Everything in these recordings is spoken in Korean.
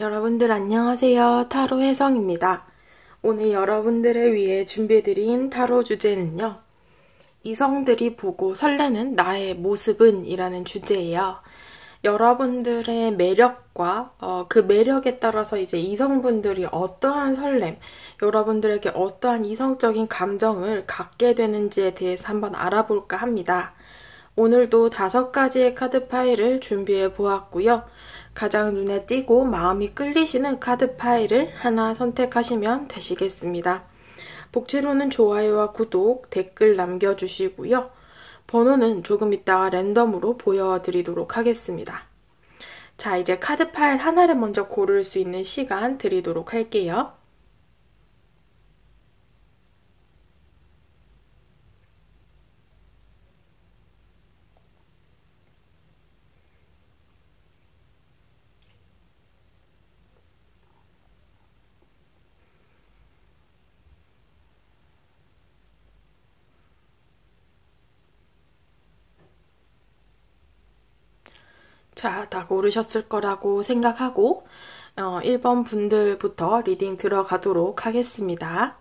여러분들 안녕하세요. 타로 혜성입니다. 오늘 여러분들을 위해 준비해드린 타로 주제는요. 이성들이 보고 설레는 나의 모습은 이라는 주제예요. 여러분들의 매력과 그 매력에 따라서 이제 이성분들이 어떠한 설렘, 여러분들에게 어떠한 이성적인 감정을 갖게 되는지에 대해서 한번 알아볼까 합니다. 오늘도 5가지의 카드 파일을 준비해 보았고요. 가장 눈에 띄고 마음이 끌리시는 카드 파일을 하나 선택하시면 되시겠습니다. 복채로는 좋아요와 구독, 댓글 남겨주시고요. 번호는 조금 이따가 랜덤으로 보여드리도록 하겠습니다. 자, 이제 카드 파일 하나를 먼저 고를 수 있는 시간 드리도록 할게요. 자, 다 고르셨을 거라고 생각하고 1번 분들부터 리딩 들어가도록 하겠습니다.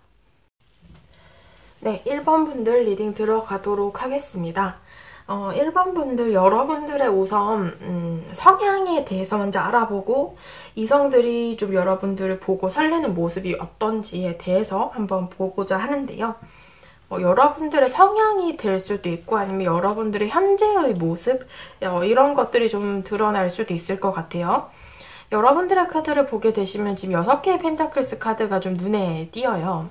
네, 1번 분들 리딩 들어가도록 하겠습니다. 1번 분들, 여러분들의 우선 성향에 대해서 먼저 알아보고 이성들이 좀 여러분들을 보고 설레는 모습이 어떤지에 대해서 한번 보고자 하는데요. 여러분들의 성향이 될 수도 있고 아니면 여러분들의 현재의 모습 이런 것들이 좀 드러날 수도 있을 것 같아요. 여러분들의 카드를 보게 되시면 지금 6개의 펜타클스 카드가 좀 눈에 띄어요.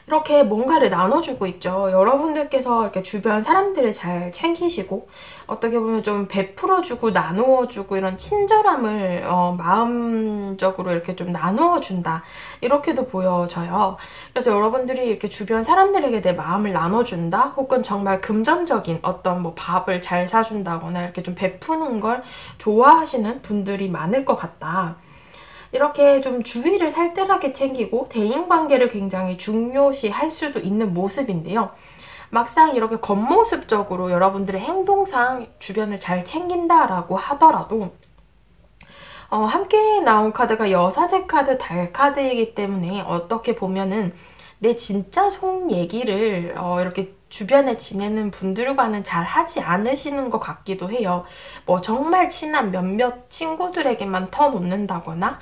이렇게 뭔가를 나눠주고 있죠. 여러분들께서 이렇게 주변 사람들을 잘 챙기시고 어떻게 보면 좀 베풀어주고 나누어주고 이런 친절함을 마음적으로 이렇게 좀 나누어준다. 이렇게도 보여져요. 그래서 여러분들이 이렇게 주변 사람들에게 내 마음을 나눠준다? 혹은 정말 금전적인 어떤 뭐 밥을 잘 사준다거나 이렇게 좀 베푸는 걸 좋아하시는 분들이 많을 것 같다. 이렇게 좀 주위를 살뜰하게 챙기고 대인관계를 굉장히 중요시 할 수도 있는 모습인데요. 막상 이렇게 겉모습적으로 여러분들의 행동상 주변을 잘 챙긴다라고 하더라도 함께 나온 카드가 여사제 카드, 달 카드이기 때문에 어떻게 보면은 내 진짜 속 얘기를 이렇게 주변에 지내는 분들과는 잘 하지 않으시는 것 같기도 해요. 뭐 정말 친한 몇몇 친구들에게만 터놓는다거나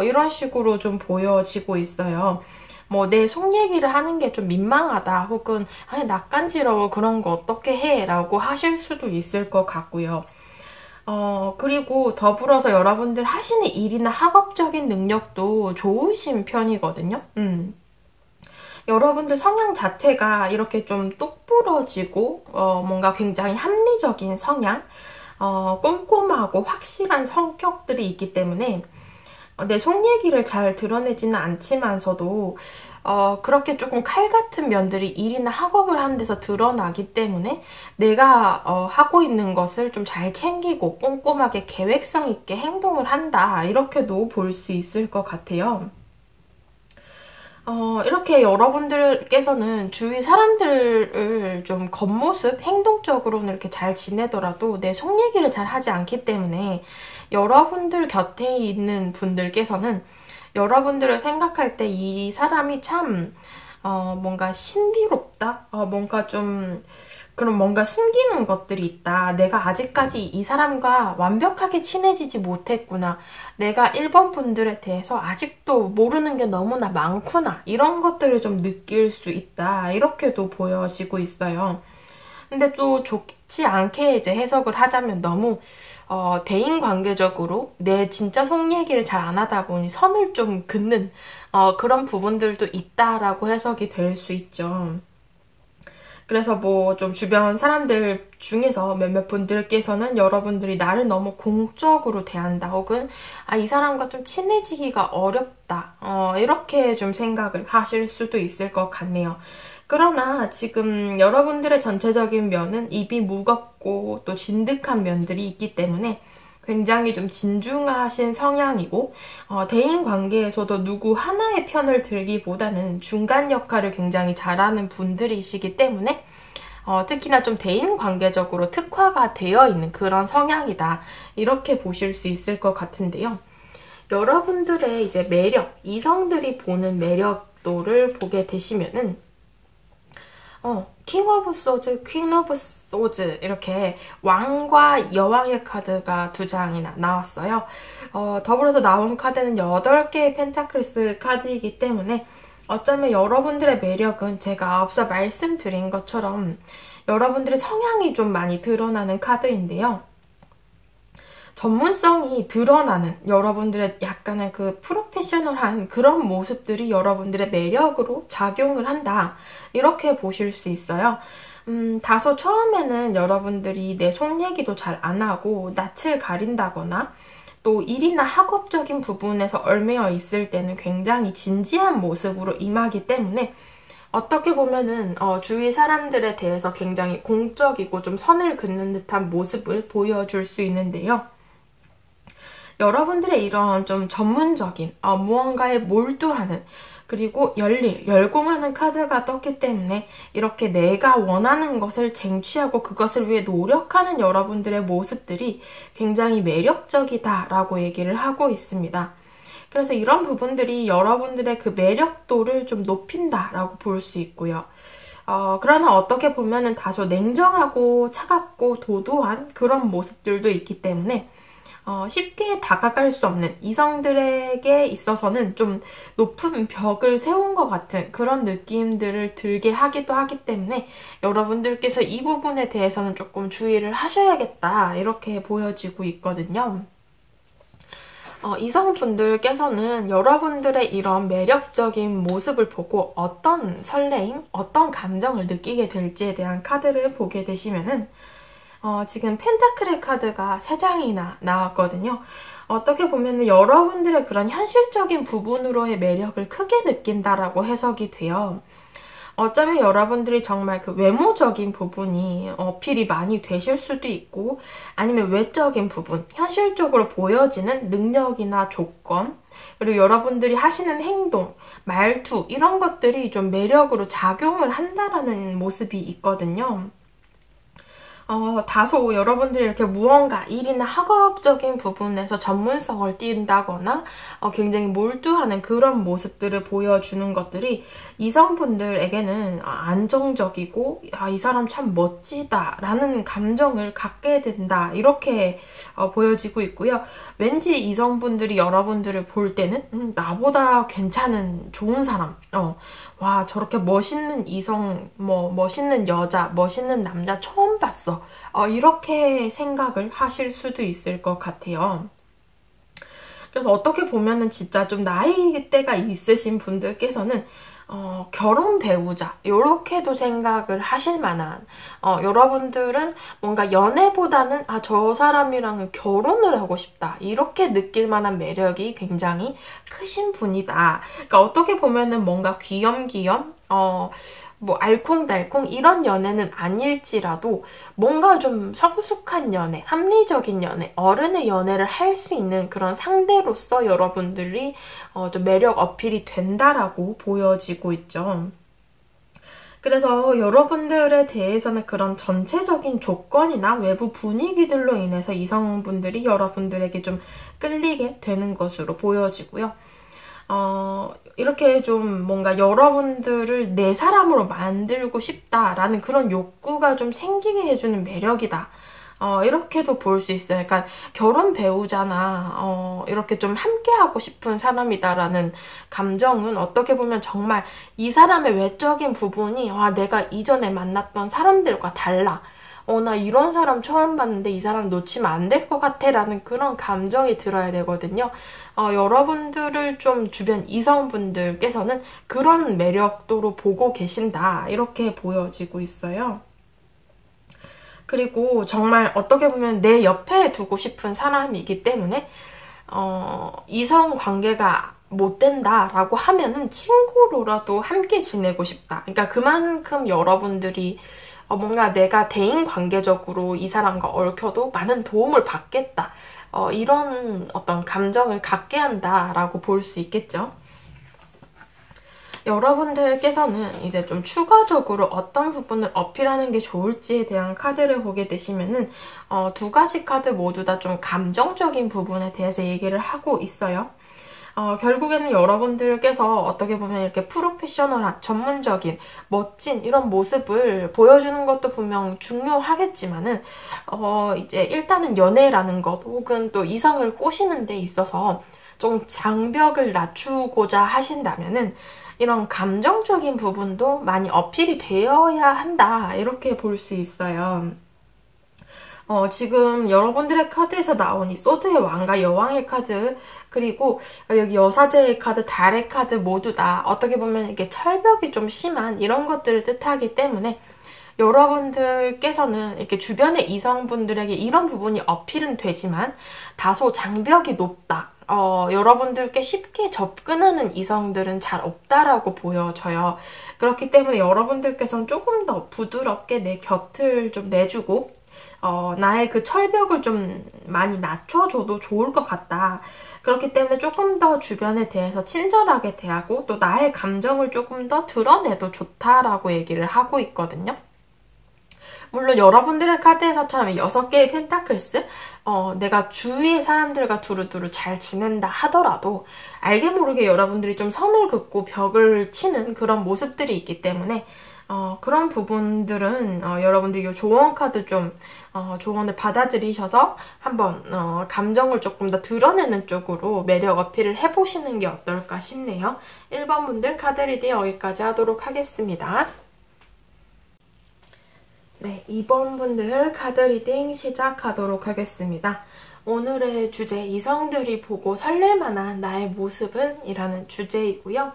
이런 식으로 좀 보여지고 있어요. 뭐 내 속 얘기를 하는 게 좀 민망하다 혹은 아니 낯간지러워 그런 거 어떻게 해? 라고 하실 수도 있을 것 같고요. 그리고 더불어서 여러분들 하시는 일이나 학업적인 능력도 좋으신 편이거든요. 여러분들 성향 자체가 이렇게 좀 똑부러지고 뭔가 굉장히 합리적인 성향, 꼼꼼하고 확실한 성격들이 있기 때문에 내 속 얘기를 잘 드러내지는 않지만서도 그렇게 조금 칼 같은 면들이 일이나 학업을 하는 데서 드러나기 때문에 내가 하고 있는 것을 좀 잘 챙기고 꼼꼼하게 계획성 있게 행동을 한다. 이렇게도 볼 수 있을 것 같아요. 이렇게 여러분들께서는 주위 사람들을 좀 겉모습, 행동적으로는 이렇게 잘 지내더라도 내 속 얘기를 잘 하지 않기 때문에 여러분들 곁에 있는 분들께서는 여러분들을 생각할 때 이 사람이 참 뭔가 신비롭다? 뭔가 좀 그런 뭔가 숨기는 것들이 있다. 내가 아직까지 이 사람과 완벽하게 친해지지 못했구나. 내가 1번 분들에 대해서 아직도 모르는 게 너무나 많구나. 이런 것들을 좀 느낄 수 있다. 이렇게도 보여지고 있어요. 근데 또 좋지 않게 이제 해석을 하자면 너무 대인관계적으로 내 진짜 속 얘기를 잘 안 하다 보니 선을 좀 긋는 그런 부분들도 있다라고 해석이 될 수 있죠. 그래서 뭐 좀 주변 사람들 중에서 몇몇 분들께서는 여러분들이 나를 너무 공적으로 대한다 혹은 이 사람과 좀 친해지기가 어렵다 이렇게 좀 생각을 하실 수도 있을 것 같네요. 그러나 지금 여러분들의 전체적인 면은 입이 무겁고 또 진득한 면들이 있기 때문에 굉장히 좀 진중하신 성향이고 대인관계에서도 누구 하나의 편을 들기보다는 중간 역할을 굉장히 잘하는 분들이시기 때문에 특히나 좀 대인관계적으로 특화가 되어 있는 그런 성향이다. 이렇게 보실 수 있을 것 같은데요. 여러분들의 이제 매력, 이성들이 보는 매력도를 보게 되시면은 킹 오브 소즈, 퀸 오브 소즈 이렇게 왕과 여왕의 카드가 두 장이나 나왔어요. 더불어서 나온 카드는 8개의 펜타클스 카드이기 때문에 어쩌면 여러분들의 매력은 제가 앞서 말씀드린 것처럼 여러분들의 성향이 좀 많이 드러나는 카드인데요. 전문성이 드러나는 여러분들의 약간의 그 프로페셔널한 그런 모습들이 여러분들의 매력으로 작용을 한다. 이렇게 보실 수 있어요. 다소 처음에는 여러분들이 내 속 얘기도 잘 안 하고 낯을 가린다거나 또 일이나 학업적인 부분에서 얽매여 있을 때는 굉장히 진지한 모습으로 임하기 때문에 어떻게 보면은 주위 사람들에 대해서 굉장히 공적이고 좀 선을 긋는 듯한 모습을 보여줄 수 있는데요. 여러분들의 이런 좀 전문적인 무언가에 몰두하는 그리고 열공하는 카드가 떴기 때문에 이렇게 내가 원하는 것을 쟁취하고 그것을 위해 노력하는 여러분들의 모습들이 굉장히 매력적이다라고 얘기를 하고 있습니다. 그래서 이런 부분들이 여러분들의 그 매력도를 좀 높인다라고 볼 수 있고요. 그러나 어떻게 보면은 다소 냉정하고 차갑고 도도한 그런 모습들도 있기 때문에 쉽게 다가갈 수 없는 이성들에게 있어서는 좀 높은 벽을 세운 것 같은 그런 느낌들을 들게 하기도 하기 때문에 여러분들께서 이 부분에 대해서는 조금 주의를 하셔야겠다 이렇게 보여지고 있거든요. 이성분들께서는 여러분들의 이런 매력적인 모습을 보고 어떤 설레임, 어떤 감정을 느끼게 될지에 대한 카드를 보게 되시면은 지금 펜타클의 카드가 3장이나 나왔거든요. 어떻게 보면 여러분들의 그런 현실적인 부분으로의 매력을 크게 느낀다라고 해석이 돼요. 어쩌면 여러분들이 정말 그 외모적인 부분이 어필이 많이 되실 수도 있고 아니면 외적인 부분, 현실적으로 보여지는 능력이나 조건 그리고 여러분들이 하시는 행동, 말투 이런 것들이 좀 매력으로 작용을 한다라는 모습이 있거든요. 다소 여러분들이 이렇게 무언가 일이나 학업적인 부분에서 전문성을 띈다거나 굉장히 몰두하는 그런 모습들을 보여주는 것들이 이성분들에게는 안정적이고 이 사람 참 멋지다 라는 감정을 갖게 된다 이렇게 보여지고 있고요. 왠지 이성분들이 여러분들을 볼 때는 나보다 괜찮은 좋은 사람 와 저렇게 멋있는 이성, 멋있는 여자, 멋있는 남자 처음 봤어. 이렇게 생각을 하실 수도 있을 것 같아요. 그래서 어떻게 보면은 진짜 좀 나이대가 있으신 분들께서는 결혼 배우자 이렇게도 생각을 하실 만한 여러분들은 뭔가 연애보다는 저 사람이랑은 결혼을 하고 싶다 이렇게 느낄 만한 매력이 굉장히 크신 분이다. 그러니까 어떻게 보면은 뭔가 귀염귀염 뭐 알콩달콩 이런 연애는 아닐지라도 뭔가 좀 성숙한 연애, 합리적인 연애, 어른의 연애를 할 수 있는 그런 상대로서 여러분들이 좀 매력 어필이 된다라고 보여지고 있죠. 그래서 여러분들에 대해서는 그런 전체적인 조건이나 외부 분위기들로 인해서 이성분들이 여러분들에게 좀 끌리게 되는 것으로 보여지고요. 이렇게 좀 뭔가 여러분들을 내 사람으로 만들고 싶다라는 그런 욕구가 좀 생기게 해주는 매력이다. 이렇게도 볼 수 있어요. 그러니까 결혼 배우자나 이렇게 좀 함께하고 싶은 사람이다라는 감정은 어떻게 보면 정말 이 사람의 외적인 부분이 내가 이전에 만났던 사람들과 달라. 나 이런 사람 처음 봤는데 이 사람 놓치면 안 될 것 같아 라는 그런 감정이 들어야 되거든요. 여러분들을 좀 주변 이성분들께서는 그런 매력도로 보고 계신다 이렇게 보여지고 있어요. 그리고 정말 어떻게 보면 내 옆에 두고 싶은 사람이기 때문에 이성 관계가 못 된다라고 하면은 친구로라도 함께 지내고 싶다. 그러니까 그만큼 여러분들이 뭔가 내가 대인 관계적으로 이 사람과 얽혀도 많은 도움을 받겠다. 이런 어떤 감정을 갖게 한다라고 볼 수 있겠죠. 여러분들께서는 이제 좀 추가적으로 어떤 부분을 어필하는 게 좋을지에 대한 카드를 보게 되시면은 두 가지 카드 모두 다 좀 감정적인 부분에 대해서 얘기를 하고 있어요. 결국에는 여러분들께서 어떻게 보면 이렇게 프로페셔널한, 전문적인, 멋진 이런 모습을 보여주는 것도 분명 중요하겠지만은, 이제 일단은 연애라는 것, 혹은 또 이성을 꼬시는 데 있어서 좀 장벽을 낮추고자 하신다면은, 이런 감정적인 부분도 많이 어필이 되어야 한다, 이렇게 볼 수 있어요. 지금 여러분들의 카드에서 나온 이 소드의 왕과 여왕의 카드, 그리고 여기 여사제의 카드, 달의 카드 모두 다 어떻게 보면 이게 철벽이 좀 심한 이런 것들을 뜻하기 때문에 여러분들께서는 이렇게 주변의 이성분들에게 이런 부분이 어필은 되지만 다소 장벽이 높다. 여러분들께 쉽게 접근하는 이성들은 잘 없다라고 보여져요. 그렇기 때문에 여러분들께서는 조금 더 부드럽게 내 곁을 좀 내주고 나의 그 철벽을 좀 많이 낮춰줘도 좋을 것 같다. 그렇기 때문에 조금 더 주변에 대해서 친절하게 대하고 또 나의 감정을 조금 더 드러내도 좋다라고 얘기를 하고 있거든요. 물론 여러분들의 카드에서처럼 6개의 펜타클스, 내가 주위의 사람들과 두루두루 잘 지낸다 하더라도 알게 모르게 여러분들이 좀 선을 긋고 벽을 치는 그런 모습들이 있기 때문에 그런 부분들은 여러분들이 이 조언 카드 좀 조언을 받아들이셔서 한번 감정을 조금 더 드러내는 쪽으로 매력 어필을 해보시는 게 어떨까 싶네요. 1번 분들 카드 리딩 여기까지 하도록 하겠습니다. 네, 2번 분들 카드 리딩 시작하도록 하겠습니다. 오늘의 주제, 이성들이 보고 설렐 만한 나의 모습은? 이라는 주제이고요.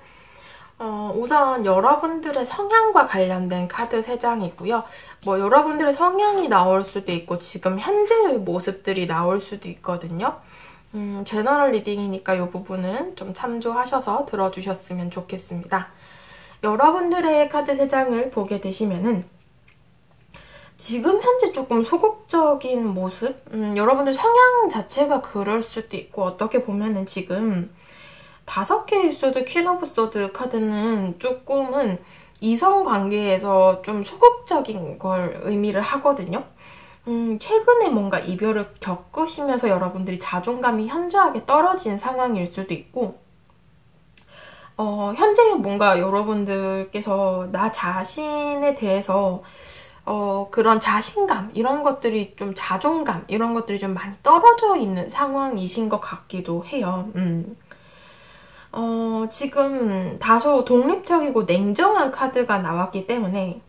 우선 여러분들의 성향과 관련된 카드 3장이고요. 여러분들의 성향이 나올 수도 있고 지금 현재의 모습들이 나올 수도 있거든요. 제너럴 리딩이니까 이 부분은 좀 참조하셔서 들어주셨으면 좋겠습니다. 여러분들의 카드 3장을 보게 되시면은 지금 현재 조금 소극적인 모습? 여러분들 성향 자체가 그럴 수도 있고 어떻게 보면은 지금 5개의 소드, 퀸 오브 소드 카드는 조금은 이성관계에서 좀 소극적인 걸 의미를 하거든요. 최근에 뭔가 이별을 겪으시면서 여러분들이 자존감이 현저하게 떨어진 상황일 수도 있고 현재 뭔가 여러분들께서 나 자신에 대해서 그런 자신감, 이런 것들이 좀 자존감, 이런 것들이 좀 많이 떨어져 있는 상황이신 것 같기도 해요. 지금 다소 독립적이고 냉정한 카드가 나왔기 때문에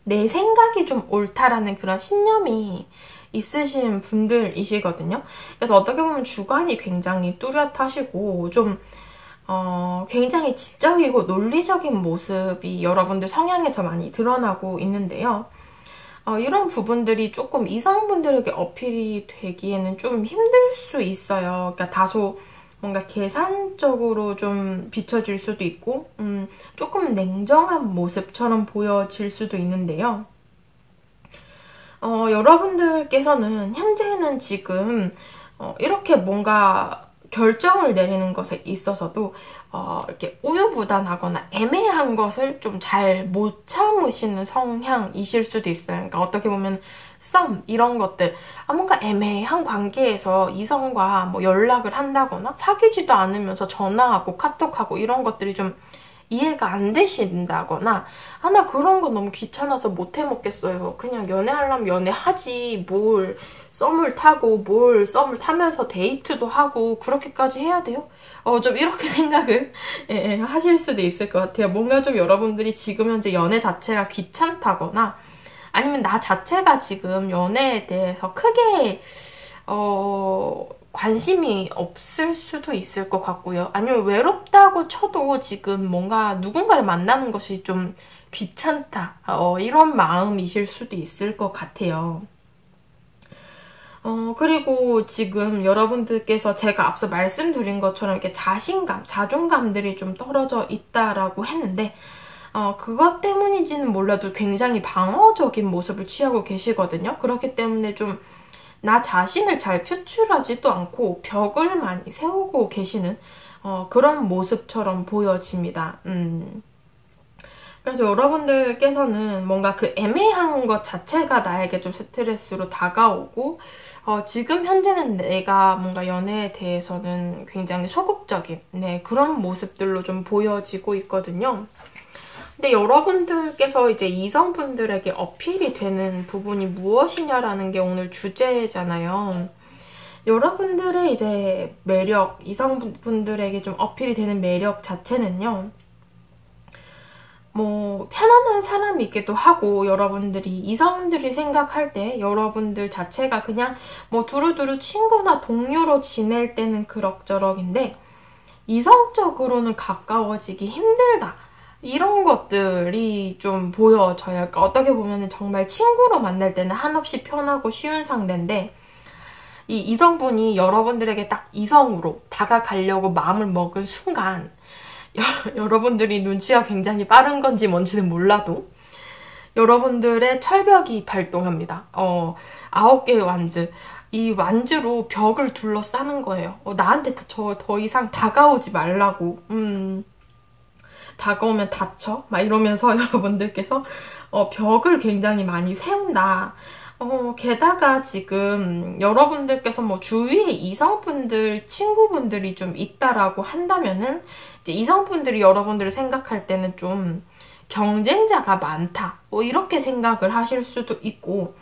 내 생각이 좀 옳다라는 그런 신념이 있으신 분들이시거든요. 그래서 어떻게 보면 주관이 굉장히 뚜렷하시고 좀 굉장히 지적이고 논리적인 모습이 여러분들 성향에서 많이 드러나고 있는데요. 이런 부분들이 조금 이성분들에게 어필이 되기에는 좀 힘들 수 있어요. 그러니까 다소 뭔가 계산적으로 좀 비춰질 수도 있고 조금 냉정한 모습처럼 보여질 수도 있는데요. 여러분들께서는 현재는 지금 이렇게 뭔가 결정을 내리는 것에 있어서도 이렇게 우유부단하거나 애매한 것을 좀 잘 못 참으시는 성향이실 수도 있어요. 그러니까 어떻게 보면 썸 이런 것들, 뭔가 애매한 관계에서 이성과 연락을 한다거나 사귀지도 않으면서 전화하고 카톡하고 이런 것들이 좀 이해가 안 되신다거나 나 그런 거 너무 귀찮아서 못 해먹겠어요. 그냥 연애하려면 연애하지 뭘 썸을 타고 뭘 썸을 타면서 데이트도 하고 그렇게까지 해야 돼요? 좀 이렇게 생각을 하실 수도 있을 것 같아요. 뭔가 좀 여러분들이 지금 현재 연애 자체가 귀찮다거나 아니면 나 자체가 지금 연애에 대해서 크게 관심이 없을 수도 있을 것 같고요. 아니면 외롭다고 쳐도 지금 뭔가 누군가를 만나는 것이 좀 귀찮다. 이런 마음이실 수도 있을 것 같아요. 그리고 지금 여러분들께서 제가 앞서 말씀드린 것처럼 이렇게 자신감, 자존감들이 좀 떨어져 있다라고 했는데 그것 때문인지는 몰라도 굉장히 방어적인 모습을 취하고 계시거든요. 그렇기 때문에 좀 나 자신을 잘 표출하지도 않고 벽을 많이 세우고 계시는 그런 모습처럼 보여집니다. 그래서 여러분들께서는 뭔가 그 애매한 것 자체가 나에게 좀 스트레스로 다가오고, 지금 현재는 내가 뭔가 연애에 대해서는 굉장히 소극적인, 네, 그런 모습들로 좀 보여지고 있거든요. 근데 여러분들께서 이제 이성분들에게 어필이 되는 부분이 무엇이냐라는 게 오늘 주제잖아요. 여러분들의 이제 매력, 이성분들에게 좀 어필이 되는 매력 자체는요, 뭐 편안한 사람이기도 하고, 여러분들이 이성들이 생각할 때 여러분들 자체가 그냥 뭐 두루두루 친구나 동료로 지낼 때는 그럭저럭인데 이성적으로는 가까워지기 힘들다, 이런 것들이 좀 보여져요. 그러니까 어떻게 보면 정말 친구로 만날 때는 한없이 편하고 쉬운 상대인데, 이 이성분이 여러분들에게 딱 이성으로 다가가려고 마음을 먹은 순간 여러분들이 눈치가 굉장히 빠른 건지 뭔지는 몰라도 여러분들의 철벽이 발동합니다. 9개의 완즈. 이 완즈로 벽을 둘러싸는 거예요. 나한테 더 이상 다가오지 말라고. 다가오면 다쳐? 막 이러면서 여러분들께서 벽을 굉장히 많이 세운다. 게다가 지금 여러분들께서 뭐 주위에 이성분들, 친구분들이 좀 있다라고 한다면은 이제 이성분들이 여러분들을 생각할 때는 좀 경쟁자가 많다, 뭐 이렇게 생각을 하실 수도 있고,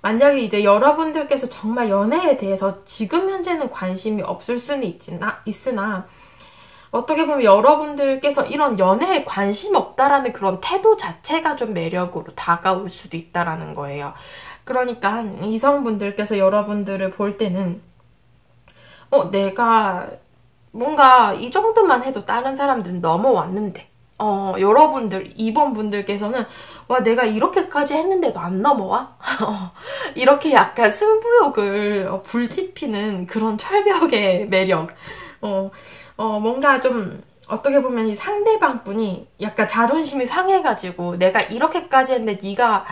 만약에 이제 여러분들께서 정말 연애에 대해서 지금 현재는 관심이 없을 수는 있으나 어떻게 보면 여러분들께서 이런 연애에 관심 없다라는 그런 태도 자체가 좀 매력으로 다가올 수도 있다라는 거예요. 그러니까 이성분들께서 여러분들을 볼 때는 내가 뭔가 이 정도만 해도 다른 사람들은 넘어왔는데, 여러분들, 이번 분들께서는 와, 내가 이렇게까지 했는데도 안 넘어와? 이렇게 약간 승부욕을 불지피는 그런 철벽의 매력. 뭔가 좀 어떻게 보면 이 상대방 분이 약간 자존심이 상해가지고 내가 이렇게까지 했는데 네가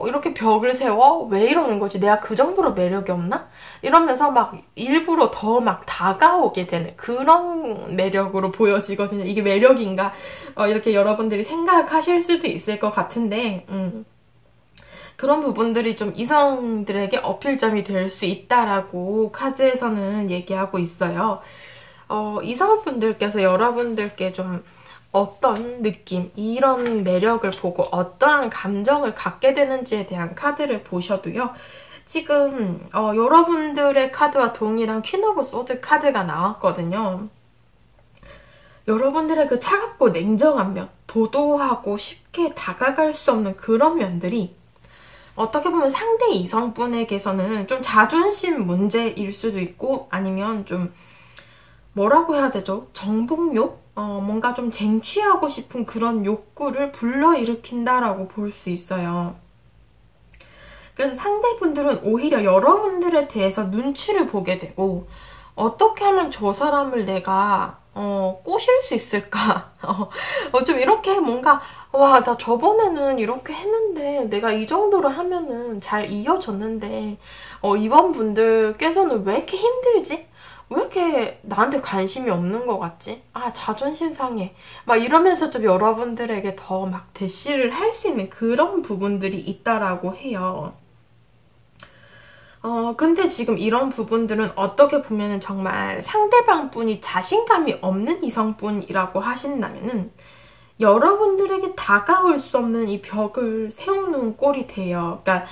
이렇게 벽을 세워? 왜 이러는 거지? 내가 그 정도로 매력이 없나? 이러면서 막 일부러 더 막 다가오게 되는 그런 매력으로 보여지거든요. 이게 매력인가? 이렇게 여러분들이 생각하실 수도 있을 것 같은데, 그런 부분들이 좀 이성들에게 어필점이 될 수 있다라고 카드에서는 얘기하고 있어요. 이성분들께서 여러분들께 좀 어떤 느낌, 이런 매력을 보고 어떠한 감정을 갖게 되는지에 대한 카드를 보셔도요, 지금 여러분들의 카드와 동일한 퀸 오브 소드 카드가 나왔거든요. 여러분들의 그 차갑고 냉정한 면, 도도하고 쉽게 다가갈 수 없는 그런 면들이 어떻게 보면 상대 이성분에게서는 좀 자존심 문제일 수도 있고, 아니면 좀 뭐라고 해야 되죠? 정복욕? 뭔가 좀 쟁취하고 싶은 그런 욕구를 불러일으킨다라고 볼 수 있어요. 그래서 상대분들은 오히려 여러분들에 대해서 눈치를 보게 되고, 어떻게 하면 저 사람을 내가 꼬실 수 있을까? 좀 이렇게 뭔가 와, 나 저번에는 이렇게 했는데 내가 이 정도로 하면은 잘 이어졌는데 이번 분들께서는 왜 이렇게 힘들지? 왜 이렇게 나한테 관심이 없는 것 같지? 아, 자존심 상해. 막 이러면서 좀 여러분들에게 더 막 대시를 할 수 있는 그런 부분들이 있다라고 해요. 근데 지금 이런 부분들은 어떻게 보면은 정말 상대방 분이 자신감이 없는 이성분이라고 하신다면은 여러분들에게 다가올 수 없는 이 벽을 세우는 꼴이 돼요. 그러니까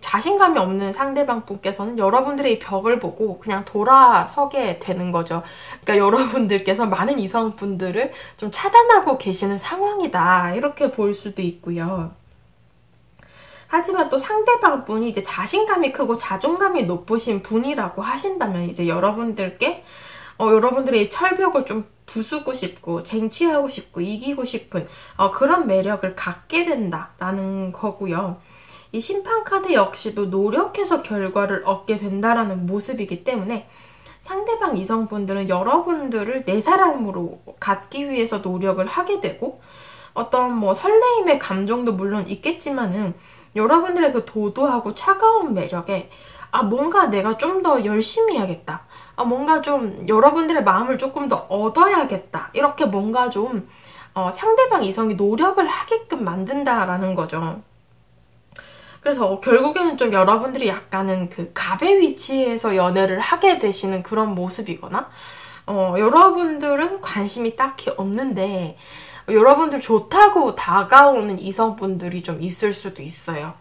자신감이 없는 상대방 분께서는 여러분들의 이 벽을 보고 그냥 돌아서게 되는 거죠. 그러니까 여러분들께서 많은 이성분들을 좀 차단하고 계시는 상황이다, 이렇게 볼 수도 있고요. 하지만 또 상대방 분이 이제 자신감이 크고 자존감이 높으신 분이라고 하신다면 이제 여러분들께 여러분들의 이 철벽을 좀 부수고 싶고 쟁취하고 싶고 이기고 싶은 그런 매력을 갖게 된다라는 거고요. 이 심판 카드 역시도 노력해서 결과를 얻게 된다라는 모습이기 때문에 상대방 이성분들은 여러분들을 내 사람으로 갖기 위해서 노력을 하게 되고, 어떤 뭐 설레임의 감정도 물론 있겠지만은 여러분들의 그 도도하고 차가운 매력에 뭔가 내가 좀 더 열심히 해야겠다. 뭔가 좀 여러분들의 마음을 조금 더 얻어야겠다. 이렇게 뭔가 좀 상대방 이성이 노력을 하게끔 만든다라는 거죠. 그래서 결국에는 좀 여러분들이 약간은 그 갑의 위치에서 연애를 하게 되시는 그런 모습이거나 여러분들은 관심이 딱히 없는데 여러분들 좋다고 다가오는 이성분들이 좀 있을 수도 있어요.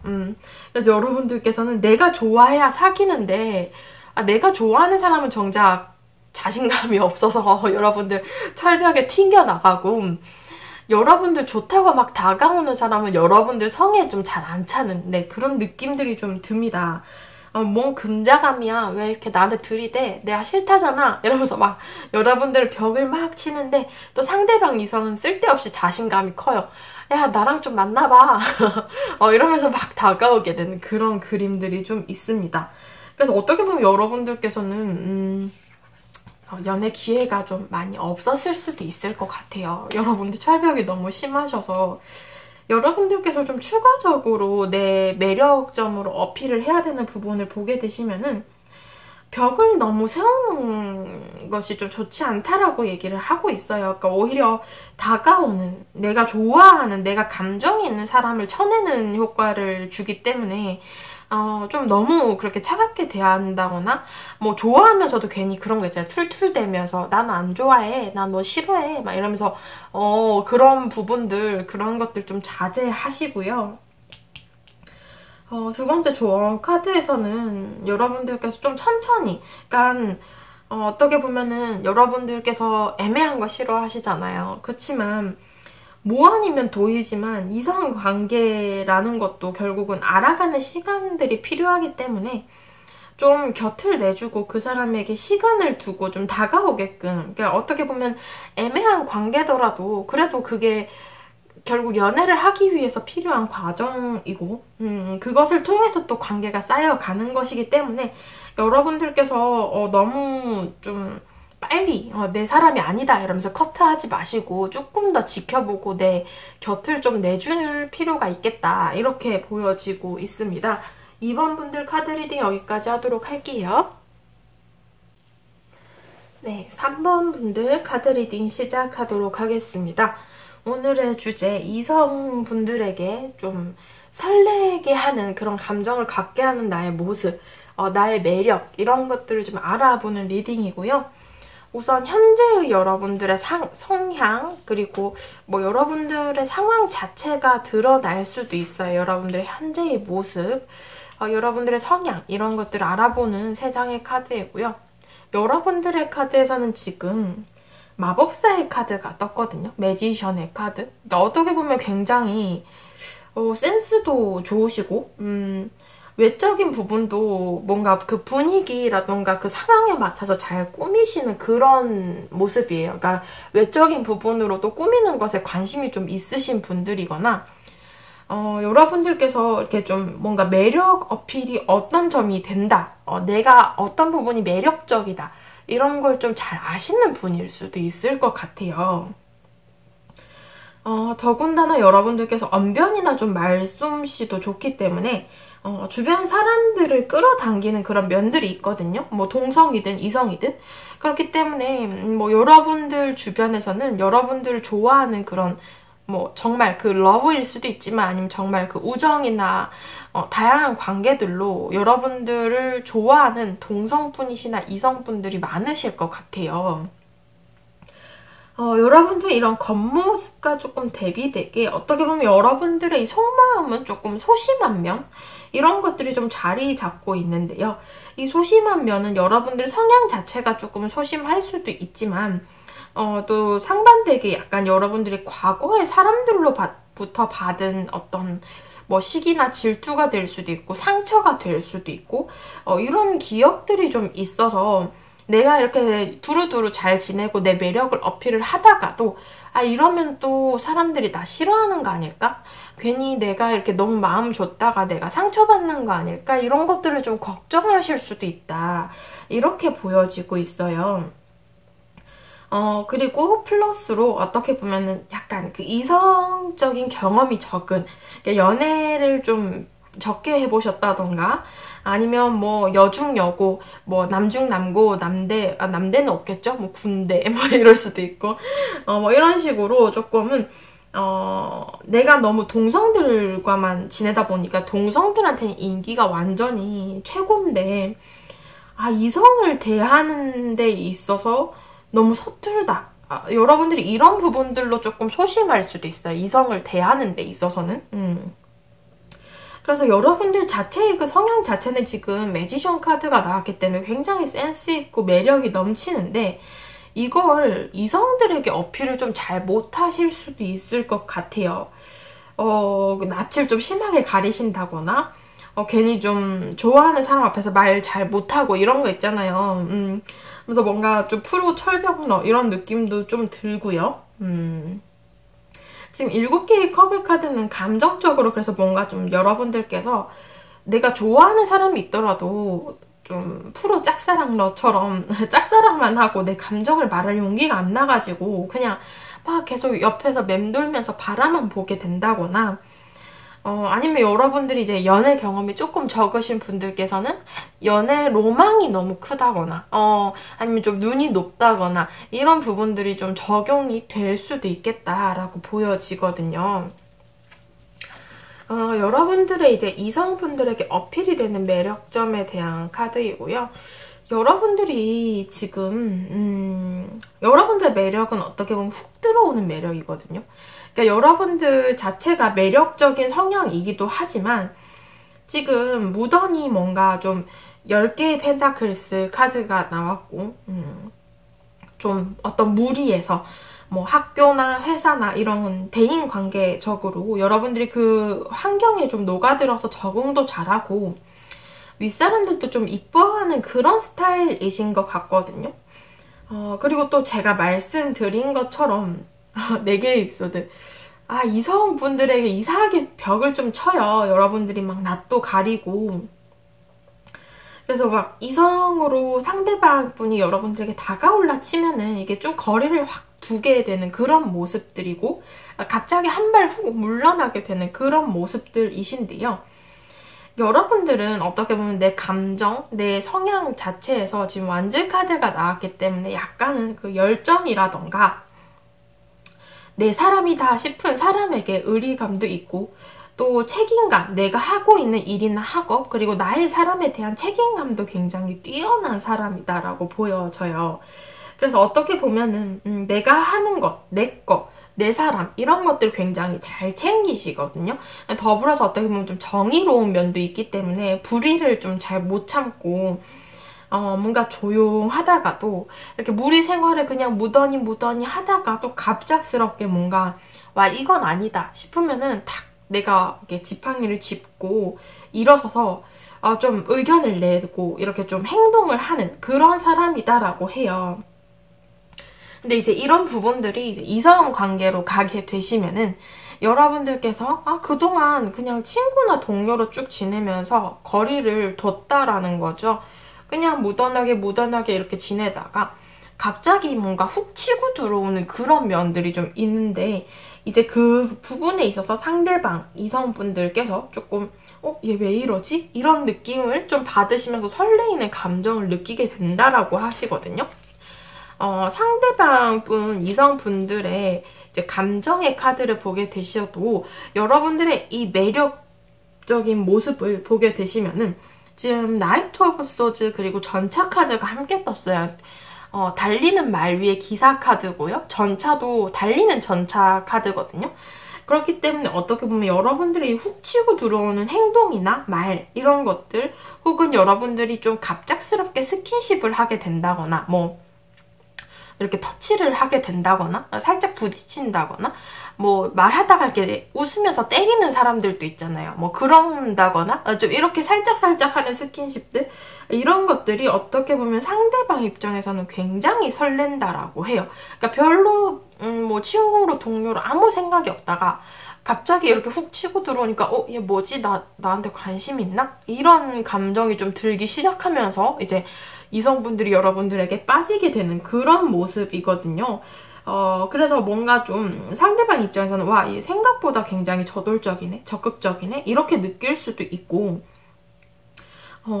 그래서 여러분들께서는 내가 좋아해야 사귀는데 내가 좋아하는 사람은 정작 자신감이 없어서 여러분들 철벽에 튕겨나가고 여러분들 좋다고 막 다가오는 사람은 여러분들 성에 좀 잘 안 차는 그런 느낌들이 좀 듭니다. 뭔 금자감이야. 왜 이렇게 나한테 들이대? 내가 싫다잖아. 이러면서 막 여러분들 벽을 막 치는데 또 상대방 이성은 쓸데없이 자신감이 커요. 야, 나랑 좀 만나봐. 이러면서 막 다가오게 되는 그런 그림들이 좀 있습니다. 그래서 어떻게 보면 여러분들께서는 연애 기회가 좀 많이 없었을 수도 있을 것 같아요. 여러분들 철벽이 너무 심하셔서 여러분들께서 좀 추가적으로 내 매력점으로 어필을 해야 되는 부분을 보게 되시면은 벽을 너무 세우는 것이 좀 좋지 않다라고 얘기를 하고 있어요. 그러니까 오히려 다가오는, 내가 좋아하는, 내가 감정이 있는 사람을 쳐내는 효과를 주기 때문에 좀 너무 그렇게 차갑게 대한다거나 뭐 좋아하면서도 괜히 그런 거 있잖아요. 툴툴대면서 난 안 좋아해, 난 너 싫어해 막 이러면서 그런 부분들, 그런 것들 좀 자제하시고요. 두 번째 조언 카드에서는 여러분들께서 좀 천천히, 그러니까 어떻게 보면은 여러분들께서 애매한 거 싫어하시잖아요. 그렇지만 뭐 아니면 도이지만 이성관계라는 것도 결국은 알아가는 시간들이 필요하기 때문에 좀 곁을 내주고 그 사람에게 시간을 두고 좀 다가오게끔, 그러니까 어떻게 보면 애매한 관계더라도 그래도 그게 결국 연애를 하기 위해서 필요한 과정이고 그것을 통해서 또 관계가 쌓여가는 것이기 때문에 여러분들께서 너무 좀 빨리 내 사람이 아니다 이러면서 커트하지 마시고 조금 더 지켜보고 내 곁을 좀 내줄 필요가 있겠다, 이렇게 보여지고 있습니다. 2번 분들 카드 리딩 여기까지 하도록 할게요. 네, 3번 분들 카드 리딩 시작하도록 하겠습니다. 오늘의 주제, 이성분들에게 좀 설레게 하는 그런 감정을 갖게 하는 나의 모습, 나의 매력, 이런 것들을 좀 알아보는 리딩이고요. 우선 현재의 여러분들의 성향, 그리고 뭐 여러분들의 상황 자체가 드러날 수도 있어요. 여러분들의 현재의 모습, 여러분들의 성향, 이런 것들을 알아보는 3장의 카드이고요. 여러분들의 카드에서는 지금 마법사의 카드가 떴거든요. 매지션의 카드. 그러니까 어떻게 보면 굉장히 센스도 좋으시고 외적인 부분도 뭔가 그 분위기라던가 그 상황에 맞춰서 잘 꾸미시는 그런 모습이에요. 그러니까 외적인 부분으로도 꾸미는 것에 관심이 좀 있으신 분들이거나 여러분들께서 이렇게 좀 뭔가 매력 어필이 어떤 점이 된다, 내가 어떤 부분이 매력적이다, 이런 걸 좀 잘 아시는 분일 수도 있을 것 같아요. 더군다나 여러분들께서 언변이나 좀 말솜씨도 좋기 때문에 주변 사람들을 끌어당기는 그런 면들이 있거든요. 뭐 동성이든 이성이든. 그렇기 때문에 뭐 여러분들 주변에서는 여러분들을 좋아하는 그런 뭐 정말 그 러브일 수도 있지만 아니면 정말 그 우정이나 다양한 관계들로 여러분들을 좋아하는 동성분이시나 이성분들이 많으실 것 같아요. 여러분들의 이런 겉모습과 조금 대비되게 어떻게 보면 여러분들의 이 속마음은 조금 소심한 면, 이런 것들이 좀 자리 잡고 있는데요. 이 소심한 면은 여러분들 성향 자체가 조금 소심할 수도 있지만 또 상반되게 약간 여러분들이 과거의 사람들로부터 받은 어떤 뭐 시기나 질투가 될 수도 있고 상처가 될 수도 있고 이런 기억들이 좀 있어서 내가 이렇게 두루두루 잘 지내고 내 매력을 어필을 하다가도 이러면 또 사람들이 나 싫어하는 거 아닐까? 괜히 내가 이렇게 너무 마음 줬다가 내가 상처받는 거 아닐까? 이런 것들을 좀 걱정하실 수도 있다, 이렇게 보여지고 있어요. 그리고 플러스로 어떻게 보면은 약간 그 이성적인 경험이 적은, 그러니까 연애를 좀 적게 해보셨다던가 아니면 뭐 여중여고 뭐 남중남고 남대는 없겠죠? 뭐 군대 뭐 이럴 수도 있고 뭐 이런 식으로 조금은 내가 너무 동성들과만 지내다 보니까 동성들한테는 인기가 완전히 최고인데 이성을 대하는 데 있어서 너무 서툴다. 여러분들이 이런 부분들로 조금 소심할 수도 있어요. 이성을 대하는 데 있어서는. 그래서 여러분들 자체의 그 성향 자체는 지금 매지션 카드가 나왔기 때문에 굉장히 센스 있고 매력이 넘치는데 이걸 이성들에게 어필을 좀 잘 못하실 수도 있을 것 같아요. 낯을 좀 심하게 가리신다거나 괜히 좀 좋아하는 사람 앞에서 말 잘 못하고 이런 거 있잖아요. 그래서 뭔가 좀 프로 철벽러 이런 느낌도 좀 들고요. 지금 7개의 컵의 카드는 감정적으로 그래서 뭔가 좀 여러분들께서 내가 좋아하는 사람이 있더라도 좀 프로 짝사랑러처럼 짝사랑만 하고 내 감정을 말할 용기가 안 나가지고 그냥 막 계속 옆에서 맴돌면서 바라만 보게 된다거나 아니면 여러분들이 이제 연애 경험이 조금 적으신 분들께서는 연애 로망이 너무 크다거나 아니면 좀 눈이 높다거나 이런 부분들이 좀 적용이 될 수도 있겠다라고 보여지거든요. 여러분들의 이제 이성분들에게 어필이 되는 매력점에 대한 카드이고요. 여러분들이 지금 여러분들의 매력은 어떻게 보면 훅 들어오는 매력이거든요. 그러니까 여러분들 자체가 매력적인 성향이기도 하지만 지금 무던히 뭔가 좀 10개의 펜타클스 카드가 나왔고 좀 어떤 무리에서 뭐 학교나 회사나 이런 대인관계적으로 여러분들이 그 환경에 좀 녹아들어서 적응도 잘하고 윗사람들도 좀 이뻐하는 그런 스타일이신 것 같거든요. 그리고 또 제가 말씀드린 것처럼 4개의 에피소드 이성분들에게 이상하게 벽을 좀 쳐요. 여러분들이 막 낯도 가리고 그래서 막 이성으로 상대방 분이 여러분들에게 다가올라 치면은 이게 좀 거리를 확 두게 되는 그런 모습들이고 갑자기 한 발 훅 물러나게 되는 그런 모습들이신데요. 여러분들은 어떻게 보면 내 감정, 내 성향 자체에서 지금 완즈 카드가 나왔기 때문에 약간은 그 열정이라던가 내 사람이다 싶은 사람에게 의리감도 있고 또 책임감, 내가 하고 있는 일이나 학업 그리고 나의 사람에 대한 책임감도 굉장히 뛰어난 사람이다라고 보여져요. 그래서 어떻게 보면은 내가 하는 것, 내 것, 내 사람 이런 것들 굉장히 잘 챙기시거든요. 더불어서 어떻게 보면 좀 정의로운 면도 있기 때문에 불의를 좀 잘 못 참고 뭔가 조용하다가도 이렇게 무리 생활을 그냥 무던히 하다가도 갑작스럽게 뭔가 와 이건 아니다 싶으면은 탁 내가 이렇게 지팡이를 짚고 일어서서 좀 의견을 내고 이렇게 좀 행동을 하는 그런 사람이다라고 해요. 근데 이제 이런 부분들이 이제 이성 관계로 가게 되시면은 여러분들께서 그동안 그냥 친구나 동료로 쭉 지내면서 거리를 뒀다라는 거죠. 그냥 무던하게 이렇게 지내다가 갑자기 뭔가 훅 치고 들어오는 그런 면들이 좀 있는데 이제 그 부분에 있어서 상대방 이성분들께서 조금 얘 왜 이러지? 이런 느낌을 좀 받으시면서 설레이는 감정을 느끼게 된다라고 하시거든요. 상대방 분, 이성분들의 이제 감정의 카드를 보게 되셔도 여러분들의 이 매력적인 모습을 보게 되시면은 지금 나이트 오브 소즈 그리고 전차 카드가 함께 떴어요. 달리는 말 위에 기사 카드고요. 전차도 달리는 전차 카드거든요. 그렇기 때문에 어떻게 보면 여러분들이 훅 치고 들어오는 행동이나 말 이런 것들 혹은 여러분들이 좀 갑작스럽게 스킨십을 하게 된다거나 뭐 이렇게 터치를 하게 된다거나 살짝 부딪힌다거나 뭐 말하다가 이렇게 웃으면서 때리는 사람들도 있잖아요. 뭐 그런다거나 좀 이렇게 살짝 하는 스킨십들 이런 것들이 어떻게 보면 상대방 입장에서는 굉장히 설렌다라고 해요. 그러니까 별로 뭐 친구로 동료로 아무 생각이 없다가 갑자기 이렇게 훅 치고 들어오니까 얘 뭐지? 나한테 관심 있나? 이런 감정이 좀 들기 시작하면서 이제 이성분들이 여러분들에게 빠지게 되는 그런 모습이거든요. 그래서 뭔가 좀 상대방 입장에서는 와, 이 생각보다 굉장히 저돌적이네, 적극적이네 이렇게 느낄 수도 있고,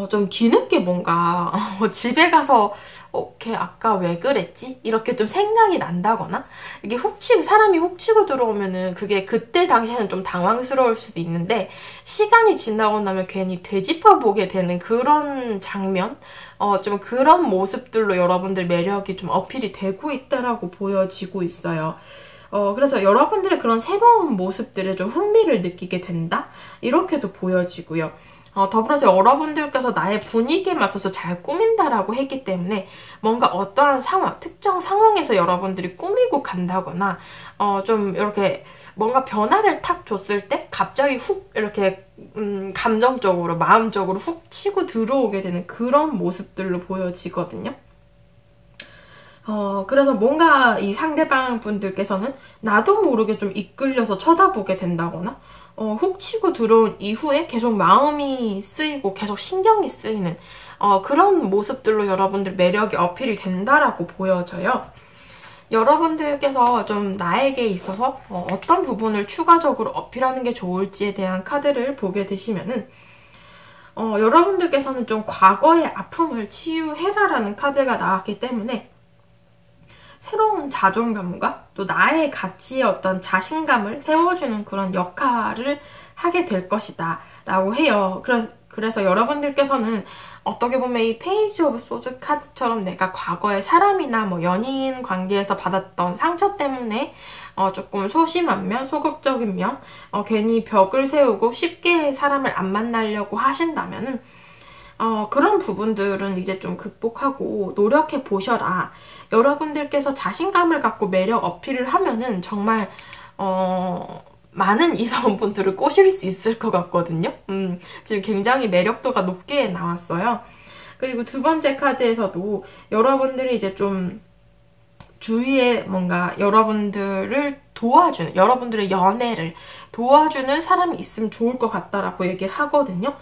좀 뒤늦게 뭔가 집에 가서 걔 아까 왜 그랬지? 이렇게 좀 생각이 난다거나, 이게 사람이 훅 치고 들어오면은 그게 그때 당시에는 좀 당황스러울 수도 있는데, 시간이 지나고 나면 괜히 되짚어보게 되는 그런 장면, 좀 그런 모습들로 여러분들 매력이 좀 어필이 되고 있다라고 보여지고 있어요. 그래서 여러분들의 그런 새로운 모습들에 좀 흥미를 느끼게 된다? 이렇게도 보여지고요. 더불어서 여러분들께서 나의 분위기에 맞춰서 잘 꾸민다라고 했기 때문에 뭔가 어떠한 상황, 특정 상황에서 여러분들이 꾸미고 간다거나 좀 이렇게 뭔가 변화를 탁 줬을 때 갑자기 훅 이렇게 감정적으로, 마음적으로 훅 치고 들어오게 되는 그런 모습들로 보여지거든요. 그래서 뭔가 이 상대방 분들께서는 나도 모르게 좀 이끌려서 쳐다보게 된다거나, 훅 치고 들어온 이후에 계속 마음이 쓰이고 계속 신경이 쓰이는 그런 모습들로 여러분들 매력이 어필이 된다라고 보여져요. 여러분들께서 좀 나에게 있어서 어떤 부분을 추가적으로 어필하는 게 좋을지에 대한 카드를 보게 되시면은, 여러분들께서는 좀 과거의 아픔을 치유해라라는 카드가 나왔기 때문에 새로운 자존감과 또 나의 가치의 어떤 자신감을 세워주는 그런 역할을 하게 될 것이다 라고 해요. 그래서 여러분들께서는 어떻게 보면 이 페이지 오브 소즈 카드처럼 내가 과거의 사람이나 뭐 연인 관계에서 받았던 상처 때문에 조금 소심한 면, 소극적인 면, 괜히 벽을 세우고 쉽게 사람을 안 만나려고 하신다면은 그런 부분들은 이제 좀 극복하고 노력해 보셔라. 여러분들께서 자신감을 갖고 매력 어필을 하면은 정말 많은 이성분들을 꼬실 수 있을 것 같거든요. 지금 굉장히 매력도가 높게 나왔어요. 그리고 두 번째 카드에서도 여러분들이 이제 좀 주위에 뭔가 여러분들을 도와주는, 여러분들의 연애를 도와주는 사람이 있으면 좋을 것 같다라고 얘기를 하거든요.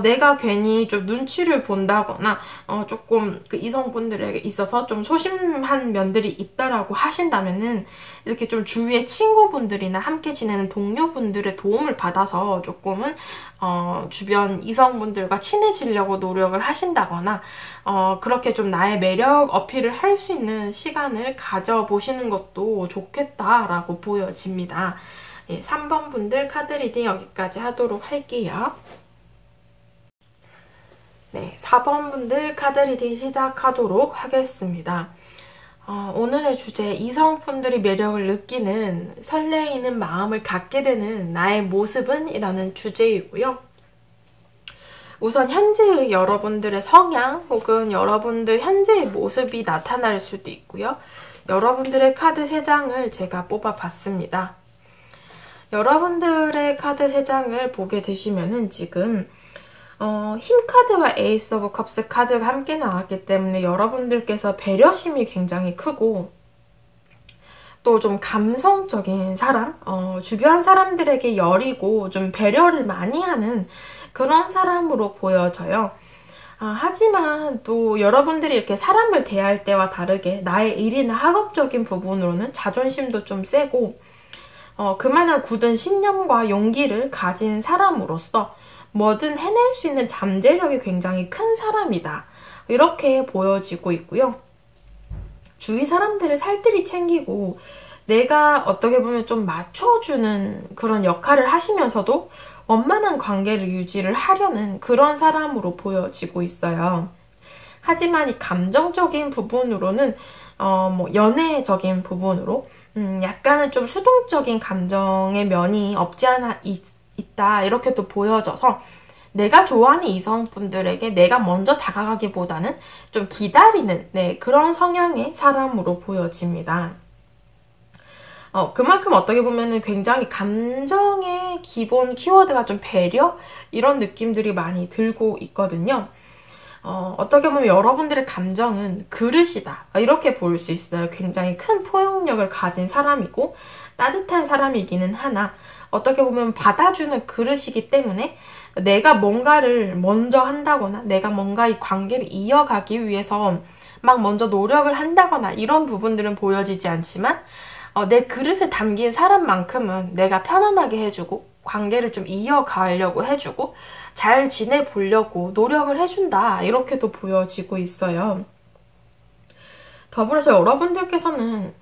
내가 괜히 좀 눈치를 본다거나 조금 그 이성분들에게 있어서 좀 소심한 면들이 있다라고 하신다면은 이렇게 좀 주위의 친구분들이나 함께 지내는 동료분들의 도움을 받아서 조금은 주변 이성분들과 친해지려고 노력을 하신다거나 그렇게 좀 나의 매력 어필을 할 수 있는 시간을 가져보시는 것도 좋겠다라고 보여집니다. 예, 3번 분들 카드 리딩 여기까지 하도록 할게요. 네, 4번 분들 카드 리딩 시작하도록 하겠습니다. 오늘의 주제, 이성분들이 매력을 느끼는 설레이는 마음을 갖게 되는 나의 모습은? 이라는 주제이고요. 우선 현재의 여러분들의 성향 혹은 여러분들 현재의 모습이 나타날 수도 있고요. 여러분들의 카드 3장을 제가 뽑아봤습니다. 여러분들의 카드 3장을 보게 되시면은 지금 힘 카드와 에이스 오브 컵스 카드가 함께 나왔기 때문에 여러분들께서 배려심이 굉장히 크고 또 좀 감성적인 사람, 주변 사람들에게 여리고 좀 배려를 많이 하는 그런 사람으로 보여져요. 하지만 또 여러분들이 이렇게 사람을 대할 때와 다르게 나의 일이나 학업적인 부분으로는 자존심도 좀 세고 그만한 굳은 신념과 용기를 가진 사람으로서 뭐든 해낼 수 있는 잠재력이 굉장히 큰 사람이다. 이렇게 보여지고 있고요. 주위 사람들을 살뜰히 챙기고 내가 어떻게 보면 좀 맞춰주는 그런 역할을 하시면서도 원만한 관계를 유지를 하려는 그런 사람으로 보여지고 있어요. 하지만 이 감정적인 부분으로는 뭐 연애적인 부분으로 약간은 좀 수동적인 감정의 면이 없지 않아 있다 이렇게 또 보여져서 내가 좋아하는 이성분들에게 내가 먼저 다가가기보다는 좀 기다리는 그런 성향의 사람으로 보여집니다. 그만큼 어떻게 보면은 굉장히 감정의 기본 키워드가 좀 배려? 이런 느낌들이 많이 들고 있거든요. 어떻게 보면 여러분들의 감정은 그릇이다. 이렇게 볼 수 있어요. 굉장히 큰 포용력을 가진 사람이고 따뜻한 사람이기는 하나 어떻게 보면 받아주는 그릇이기 때문에 내가 뭔가를 먼저 한다거나 내가 뭔가 이 관계를 이어가기 위해서 막 막 먼저 노력을 한다거나 이런 부분들은 보여지지 않지만 내 그릇에 담긴 사람만큼은 내가 편안하게 해주고 관계를 좀 이어가려고 해주고 잘 지내보려고 노력을 해준다, 이렇게도 보여지고 있어요. 더불어서 여러분들께서는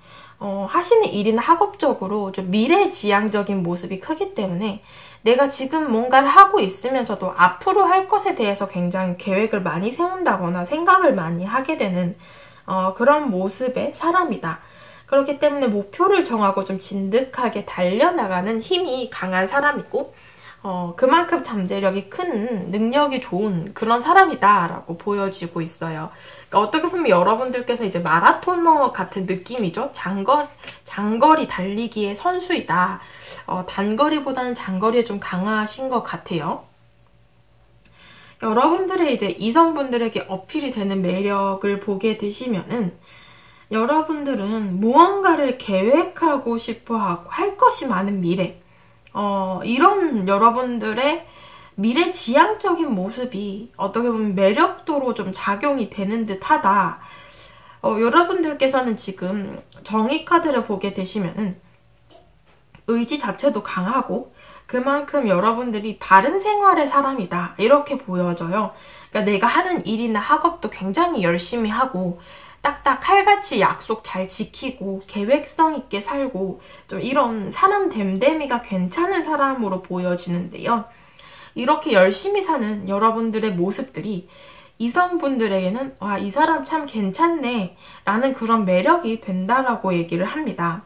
하시는 일이나 학업적으로 좀 미래지향적인 모습이 크기 때문에 내가 지금 뭔가를 하고 있으면서도 앞으로 할 것에 대해서 굉장히 계획을 많이 세운다거나 생각을 많이 하게 되는 그런 모습의 사람이다. 그렇기 때문에 목표를 정하고 좀 진득하게 달려나가는 힘이 강한 사람이고 그만큼 잠재력이 큰, 능력이 좋은 그런 사람이다 라고 보여지고 있어요. 그러니까 어떻게 보면 여러분들께서 이제 마라토너 같은 느낌이죠. 장거리 달리기의 선수이다. 단거리보다는 장거리에 좀 강하신 것 같아요. 여러분들의 이제 이성분들에게 어필이 되는 매력을 보게 되시면은 여러분들은 무언가를 계획하고 싶어하고 할 것이 많은 미래, 이런 여러분들의 미래지향적인 모습이 어떻게 보면 매력도로 좀 작용이 되는 듯 하다. 여러분들께서는 지금 정의 카드를 보게 되시면은 의지 자체도 강하고 그만큼 여러분들이 바른 생활의 사람이다, 이렇게 보여져요. 그러니까 내가 하는 일이나 학업도 굉장히 열심히 하고 딱딱 칼같이 약속 잘 지키고 계획성 있게 살고 좀 이런 사람 됨됨이가 괜찮은 사람으로 보여지는데요. 이렇게 열심히 사는 여러분들의 모습들이 이성분들에게는 와, 이 사람 참 괜찮네 라는 그런 매력이 된다라고 얘기를 합니다.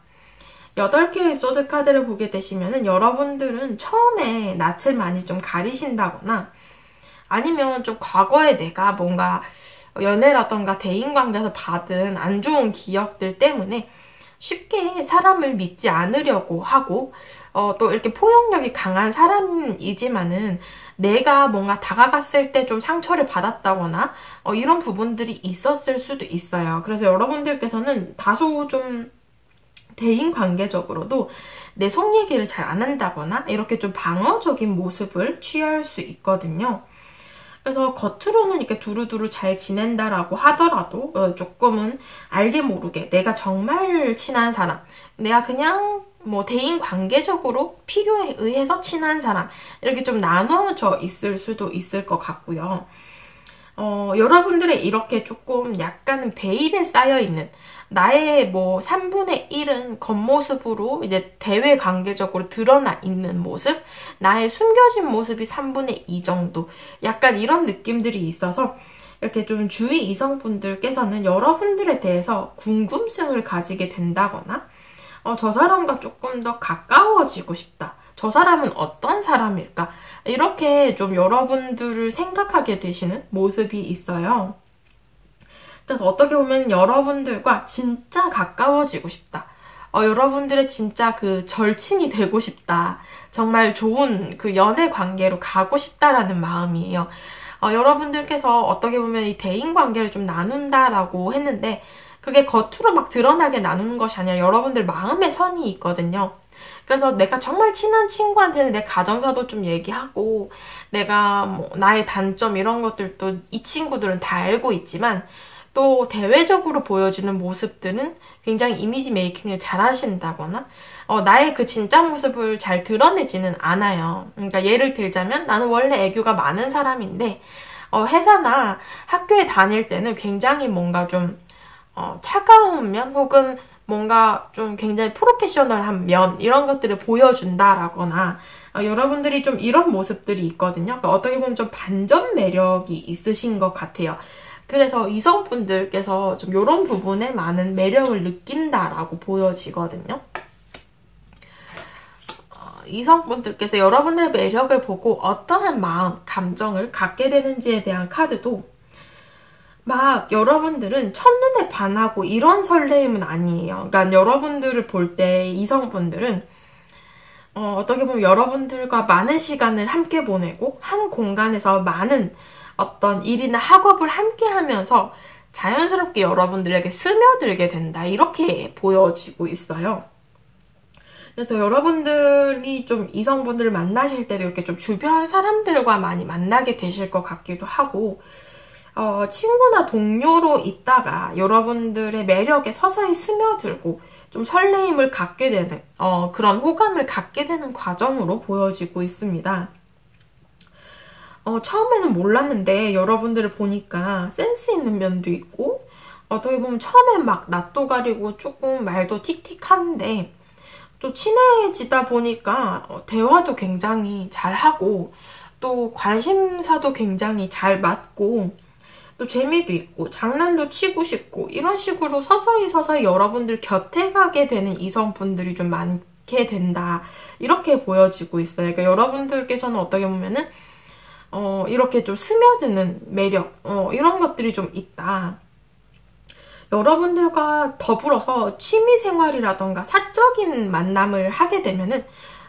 8개의 소드 카드를 보게 되시면 여러분들은 처음에 낯을 많이 좀 가리신다거나 아니면 좀 과거에 내가 뭔가 연애라던가 대인관계에서 받은 안 좋은 기억들 때문에 쉽게 사람을 믿지 않으려고 하고 또 이렇게 포용력이 강한 사람이지만은 내가 뭔가 다가갔을 때 좀 상처를 받았다거나 이런 부분들이 있었을 수도 있어요. 그래서 여러분들께서는 다소 좀 대인관계적으로도 내 속 얘기를 잘 안 한다거나 이렇게 좀 방어적인 모습을 취할 수 있거든요. 그래서 겉으로는 이렇게 두루두루 잘 지낸다라고 하더라도 조금은 알게 모르게 내가 정말 친한 사람, 내가 그냥 뭐 대인 관계적으로 필요에 의해서 친한 사람, 이렇게 좀 나눠져 있을 수도 있을 것 같고요. 여러분들의 이렇게 조금 약간은 베일에 쌓여있는 나의 뭐 3분의 1은 겉모습으로 이제 대외 관계적으로 드러나 있는 모습, 나의 숨겨진 모습이 3분의 2 정도, 약간 이런 느낌들이 있어서 이렇게 좀 주위 이성분들께서는 여러분들에 대해서 궁금증을 가지게 된다거나 저 사람과 조금 더 가까워지고 싶다, 저 사람은 어떤 사람일까, 이렇게 좀 여러분들을 생각하게 되시는 모습이 있어요. 그래서 어떻게 보면 여러분들과 진짜 가까워지고 싶다, 여러분들의 진짜 그 절친이 되고 싶다, 정말 좋은 그 연애 관계로 가고 싶다라는 마음이에요. 여러분들께서 어떻게 보면 이 대인 관계를 좀 나눈다라고 했는데 그게 겉으로 막 드러나게 나누는 것이 아니라 여러분들 마음의 선이 있거든요. 그래서 내가 정말 친한 친구한테는 내 가정사도 좀 얘기하고 내가 뭐 나의 단점 이런 것들도 이 친구들은 다 알고 있지만 또 대외적으로 보여주는 모습들은 굉장히 이미지 메이킹을 잘 하신다거나 나의 그 진짜 모습을 잘 드러내지는 않아요. 그러니까 예를 들자면 나는 원래 애교가 많은 사람인데 회사나 학교에 다닐 때는 굉장히 뭔가 좀 차가운 면 혹은 뭔가 좀 굉장히 프로페셔널한 면 이런 것들을 보여준다라거나 여러분들이 좀 이런 모습들이 있거든요. 그러니까 어떻게 보면 좀 반전 매력이 있으신 것 같아요. 그래서 이성분들께서 좀 이런 부분에 많은 매력을 느낀다라고 보여지거든요. 이성분들께서 여러분들의 매력을 보고 어떠한 마음, 감정을 갖게 되는지에 대한 카드도 막 여러분들은 첫눈에 반하고 이런 설레임은 아니에요. 그러니까 여러분들을 볼 때 이성분들은 어떻게 보면 여러분들과 많은 시간을 함께 보내고 한 공간에서 많은 어떤 일이나 학업을 함께 하면서 자연스럽게 여러분들에게 스며들게 된다, 이렇게 보여지고 있어요. 그래서 여러분들이 좀 이성분들을 만나실 때도 이렇게 좀 주변 사람들과 많이 만나게 되실 것 같기도 하고 친구나 동료로 있다가 여러분들의 매력에 서서히 스며들고 좀 설레임을 갖게 되는 그런 호감을 갖게 되는 과정으로 보여지고 있습니다. 처음에는 몰랐는데 여러분들을 보니까 센스 있는 면도 있고 어떻게 보면 처음엔 막 낯도 가리고 조금 말도 틱틱한데 또 친해지다 보니까 대화도 굉장히 잘하고 또 관심사도 굉장히 잘 맞고 또 재미도 있고 장난도 치고 싶고 이런 식으로 서서히 여러분들 곁에 가게 되는 이성분들이 좀 많게 된다. 이렇게 보여지고 있어요. 그러니까 여러분들께서는 어떻게 보면은 이렇게 좀 스며드는 매력 이런 것들이 좀 있다. 여러분들과 더불어서 취미생활이라던가 사적인 만남을 하게 되면은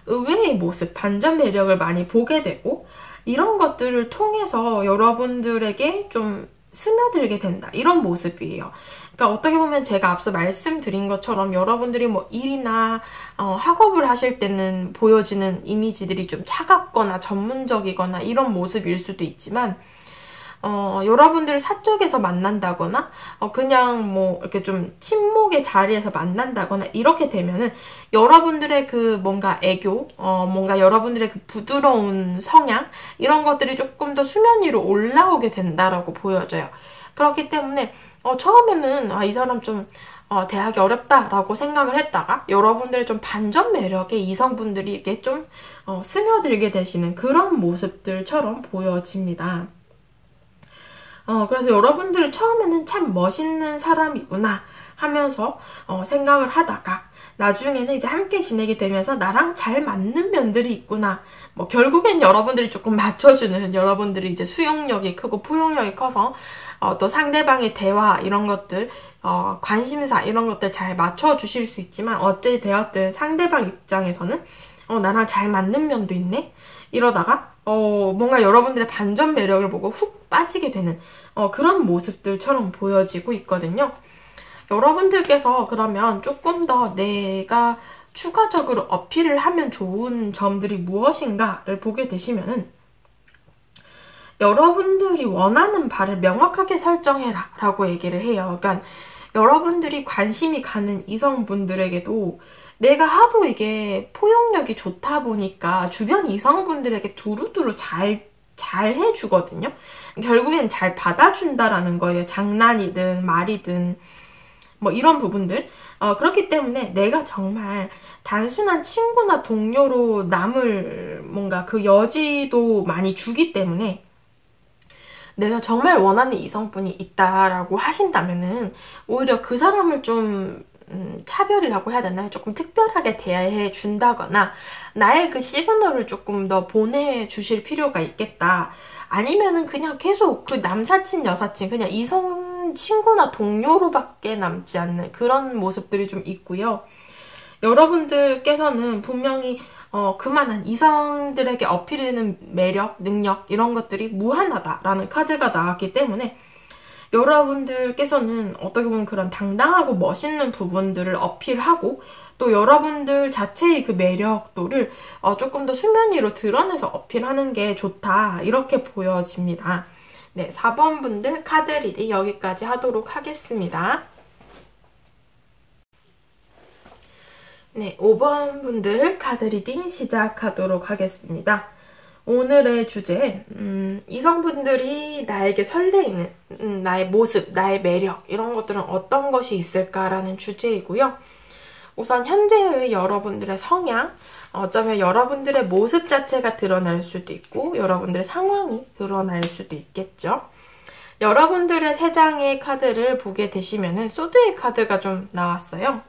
의외의 모습, 반전 매력을 많이 보게 되고 이런 것들을 통해서 여러분들에게 좀 스며들게 된다. 이런 모습이에요. 그러니까 어떻게 보면 제가 앞서 말씀드린 것처럼 여러분들이 뭐 일이나 학업을 하실 때는 보여지는 이미지들이 좀 차갑거나 전문적이거나 이런 모습일 수도 있지만 여러분들 사적에서 만난다거나 그냥 뭐 이렇게 좀 친목의 자리에서 만난다거나 이렇게 되면은 여러분들의 그 뭔가 애교, 뭔가 여러분들의 그 부드러운 성향 이런 것들이 조금 더 수면 위로 올라오게 된다라고 보여져요. 그렇기 때문에 처음에는 이 사람 좀 대하기 어렵다라고 생각을 했다가 여러분들의 좀 반전 매력에 이성분들이 이렇게 좀 스며들게 되시는 그런 모습들처럼 보여집니다. 그래서 여러분들 처음에는 참 멋있는 사람이구나 하면서 생각을 하다가 나중에는 이제 함께 지내게 되면서 나랑 잘 맞는 면들이 있구나. 뭐 결국엔 여러분들이 조금 맞춰주는 여러분들이 이제 수용력이 크고 포용력이 커서 또 상대방의 대화 이런 것들 관심사 이런 것들 잘 맞춰주실 수 있지만 어찌 되었든 상대방 입장에서는 나랑 잘 맞는 면도 있네? 이러다가 뭔가 여러분들의 반전 매력을 보고 훅 빠지게 되는 그런 모습들처럼 보여지고 있거든요. 여러분들께서 그러면 조금 더 내가 추가적으로 어필을 하면 좋은 점들이 무엇인가를 보게 되시면은 여러분들이 원하는 바를 명확하게 설정해라 라고 얘기를 해요. 그러니까 여러분들이 관심이 가는 이성분들에게도 내가 하도 이게 포용력이 좋다 보니까 주변 이성분들에게 두루두루 잘 해주거든요. 결국엔 잘 받아준다라는 거예요. 장난이든 말이든 뭐 이런 부분들. 그렇기 때문에 내가 정말 단순한 친구나 동료로 남을 뭔가 그 여지도 많이 주기 때문에 내가 정말 원하는 이성분이 있다라고 하신다면은 오히려 그 사람을 좀 차별이라고 해야 되나요? 조금 특별하게 대해 준다거나 나의 그 시그널을 조금 더 보내주실 필요가 있겠다. 아니면은 그냥 계속 그 남사친, 여사친, 그냥 이성 친구나 동료로밖에 남지 않는 그런 모습들이 좀 있고요. 여러분들께서는 분명히 그만한 이성들에게 어필하는 매력, 능력 이런 것들이 무한하다라는 카드가 나왔기 때문에 여러분들께서는 어떻게 보면 그런 당당하고 멋있는 부분들을 어필하고 또 여러분들 자체의 그 매력도를 조금 더 수면 위로 드러내서 어필하는 게 좋다 이렇게 보여집니다. 네, 4번 분들 카드 리딩 여기까지 하도록 하겠습니다. 네, 5번 분들 카드 리딩 시작하도록 하겠습니다. 오늘의 주제, 이성분들이 나에게 설레이는 나의 모습, 나의 매력 이런 것들은 어떤 것이 있을까라는 주제이고요. 우선 현재의 여러분들의 성향, 어쩌면 여러분들의 모습 자체가 드러날 수도 있고 여러분들의 상황이 드러날 수도 있겠죠. 여러분들의 3장의 카드를 보게 되시면은 소드의 카드가 좀 나왔어요.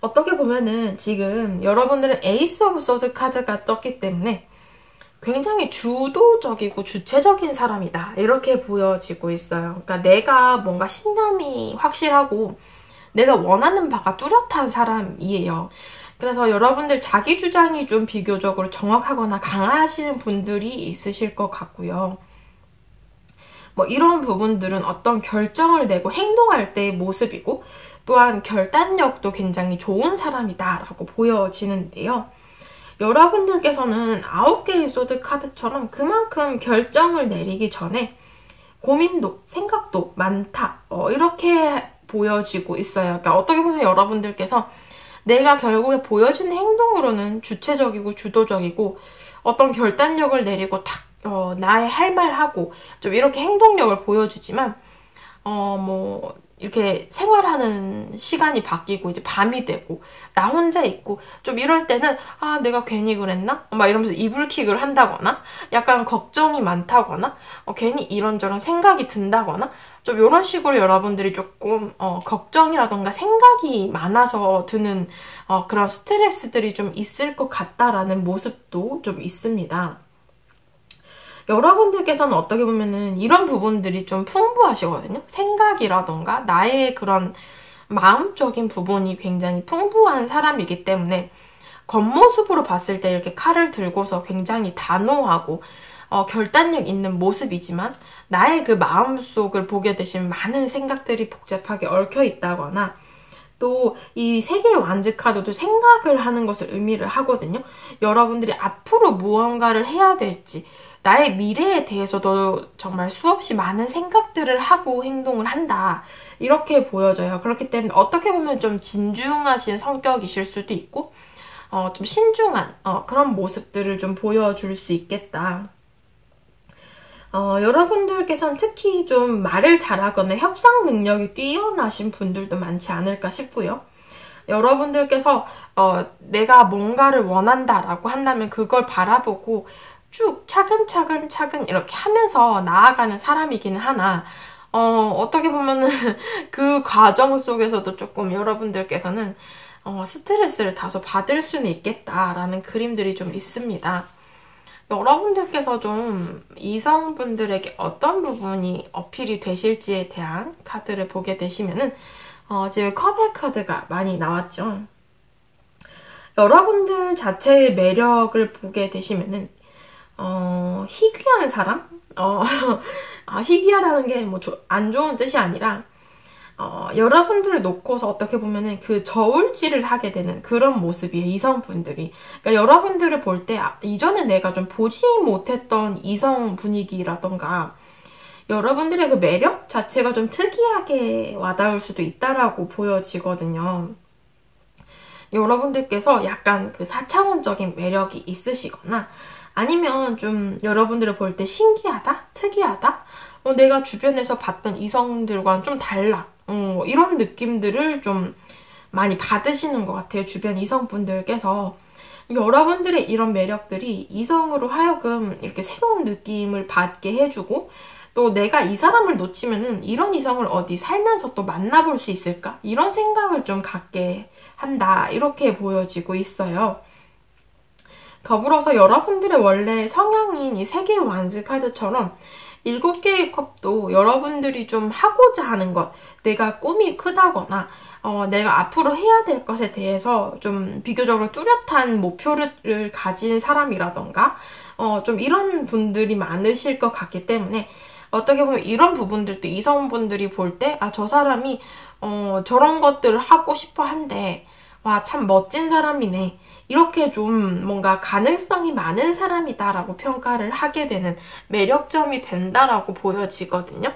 어떻게 보면은 지금 여러분들은 에이스 오브 소드 카드가 떴기 때문에 굉장히 주도적이고 주체적인 사람이다 이렇게 보여지고 있어요. 그러니까 내가 뭔가 신념이 확실하고 내가 원하는 바가 뚜렷한 사람이에요. 그래서 여러분들 자기 주장이 좀 비교적으로 정확하거나 강하시는 분들이 있으실 것 같고요. 뭐 이런 부분들은 어떤 결정을 내고 행동할 때의 모습이고 또한 결단력도 굉장히 좋은 사람이다 라고 보여지는데요. 여러분들께서는 9개의 소드 카드처럼 그만큼 결정을 내리기 전에 고민도 생각도 많다 이렇게 보여지고 있어요. 그러니까 어떻게 보면 여러분들께서 내가 결국에 보여지는 행동으로는 주체적이고 주도적이고 어떤 결단력을 내리고 탁 나의 할 말하고 좀 이렇게 행동력을 보여주지만 뭐 이렇게 생활하는 시간이 바뀌고 이제 밤이 되고 나 혼자 있고 좀 이럴 때는 아 내가 괜히 그랬나? 막 이러면서 이불킥을 한다거나 약간 걱정이 많다거나 괜히 이런저런 생각이 든다거나 좀 이런 식으로 여러분들이 조금 걱정이라던가 생각이 많아서 드는 그런 스트레스들이 좀 있을 것 같다라는 모습도 좀 있습니다. 여러분들께서는 어떻게 보면은 이런 부분들이 좀 풍부하시거든요. 생각이라던가 나의 그런 마음적인 부분이 굉장히 풍부한 사람이기 때문에 겉모습으로 봤을 때 이렇게 칼을 들고서 굉장히 단호하고 결단력 있는 모습이지만 나의 그 마음속을 보게 되시면 많은 생각들이 복잡하게 얽혀 있다거나 또 이 세계의 완즈 카드도 생각을 하는 것을 의미를 하거든요. 여러분들이 앞으로 무언가를 해야 될지 나의 미래에 대해서도 정말 수없이 많은 생각들을 하고 행동을 한다. 이렇게 보여져요. 그렇기 때문에 어떻게 보면 좀 진중하신 성격이실 수도 있고 좀 신중한 그런 모습들을 좀 보여줄 수 있겠다. 여러분들께서는 특히 좀 말을 잘하거나 협상 능력이 뛰어나신 분들도 많지 않을까 싶고요. 여러분들께서 내가 뭔가를 원한다라고 한다면 그걸 바라보고 쭉 차근차근 이렇게 하면서 나아가는 사람이기는 하나 어떻게 보면은 그 과정 속에서도 조금 여러분들께서는 스트레스를 다소 받을 수는 있겠다라는 그림들이 좀 있습니다. 여러분들께서 좀 이성분들에게 어떤 부분이 어필이 되실지에 대한 카드를 보게 되시면은 지금 컵의 카드가 많이 나왔죠. 여러분들 자체의 매력을 보게 되시면은 희귀한 사람? 희귀하다는 게 뭐 안 좋은 뜻이 아니라 여러분들을 놓고서 어떻게 보면은 그 저울질을 하게 되는 그런 모습이에요, 이성분들이. 그러니까 여러분들을 볼 때 이전에 내가 좀 보지 못했던 이성 분위기라던가 여러분들의 그 매력 자체가 좀 특이하게 와닿을 수도 있다라고 보여지거든요. 여러분들께서 약간 그 4차원적인 매력이 있으시거나 아니면 좀 여러분들을 볼 때 신기하다? 특이하다? 내가 주변에서 봤던 이성들과는 좀 달라. 이런 느낌들을 좀 많이 받으시는 것 같아요. 주변 이성분들께서. 여러분들의 이런 매력들이 이성으로 하여금 이렇게 새로운 느낌을 받게 해주고 또 내가 이 사람을 놓치면은 이런 이성을 어디 살면서 또 만나볼 수 있을까? 이런 생각을 좀 갖게 한다. 이렇게 보여지고 있어요. 더불어서 여러분들의 원래 성향인 이 세계의 완즈 카드처럼 7개의 컵도 여러분들이 좀 하고자 하는 것, 내가 꿈이 크다거나 내가 앞으로 해야 될 것에 대해서 좀 비교적으로 뚜렷한 목표를 가진 사람이라던가 좀 이런 분들이 많으실 것 같기 때문에 어떻게 보면 이런 부분들도 이성분들이 볼 때 아, 저 사람이 저런 것들을 하고 싶어 한데 와, 참 멋진 사람이네. 이렇게 좀 뭔가 가능성이 많은 사람이다라고 평가를 하게 되는 매력점이 된다라고 보여지거든요.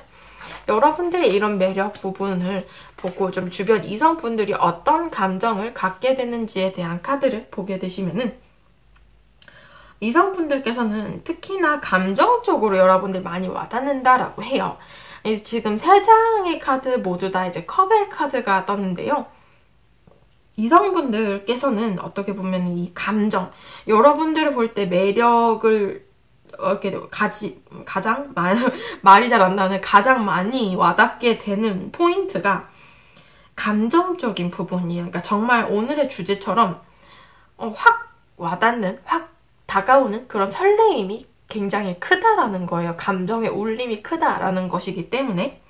여러분들의 이런 매력 부분을 보고 좀 주변 이성분들이 어떤 감정을 갖게 되는지에 대한 카드를 보게 되시면은 이성분들께서는 특히나 감정적으로 여러분들 많이 와닿는다라고 해요. 지금 3장의 카드 모두 다 이제 컵의 카드가 떴는데요. 이성분들께서는 어떻게 보면 이 감정, 여러분들을 볼 때 매력을 이렇게 가장 말이 잘 안 나오는 가장 많이 와닿게 되는 포인트가 감정적인 부분이에요. 그러니까 정말 오늘의 주제처럼 확 와닿는, 확 다가오는 그런 설레임이 굉장히 크다라는 거예요. 감정의 울림이 크다라는 것이기 때문에.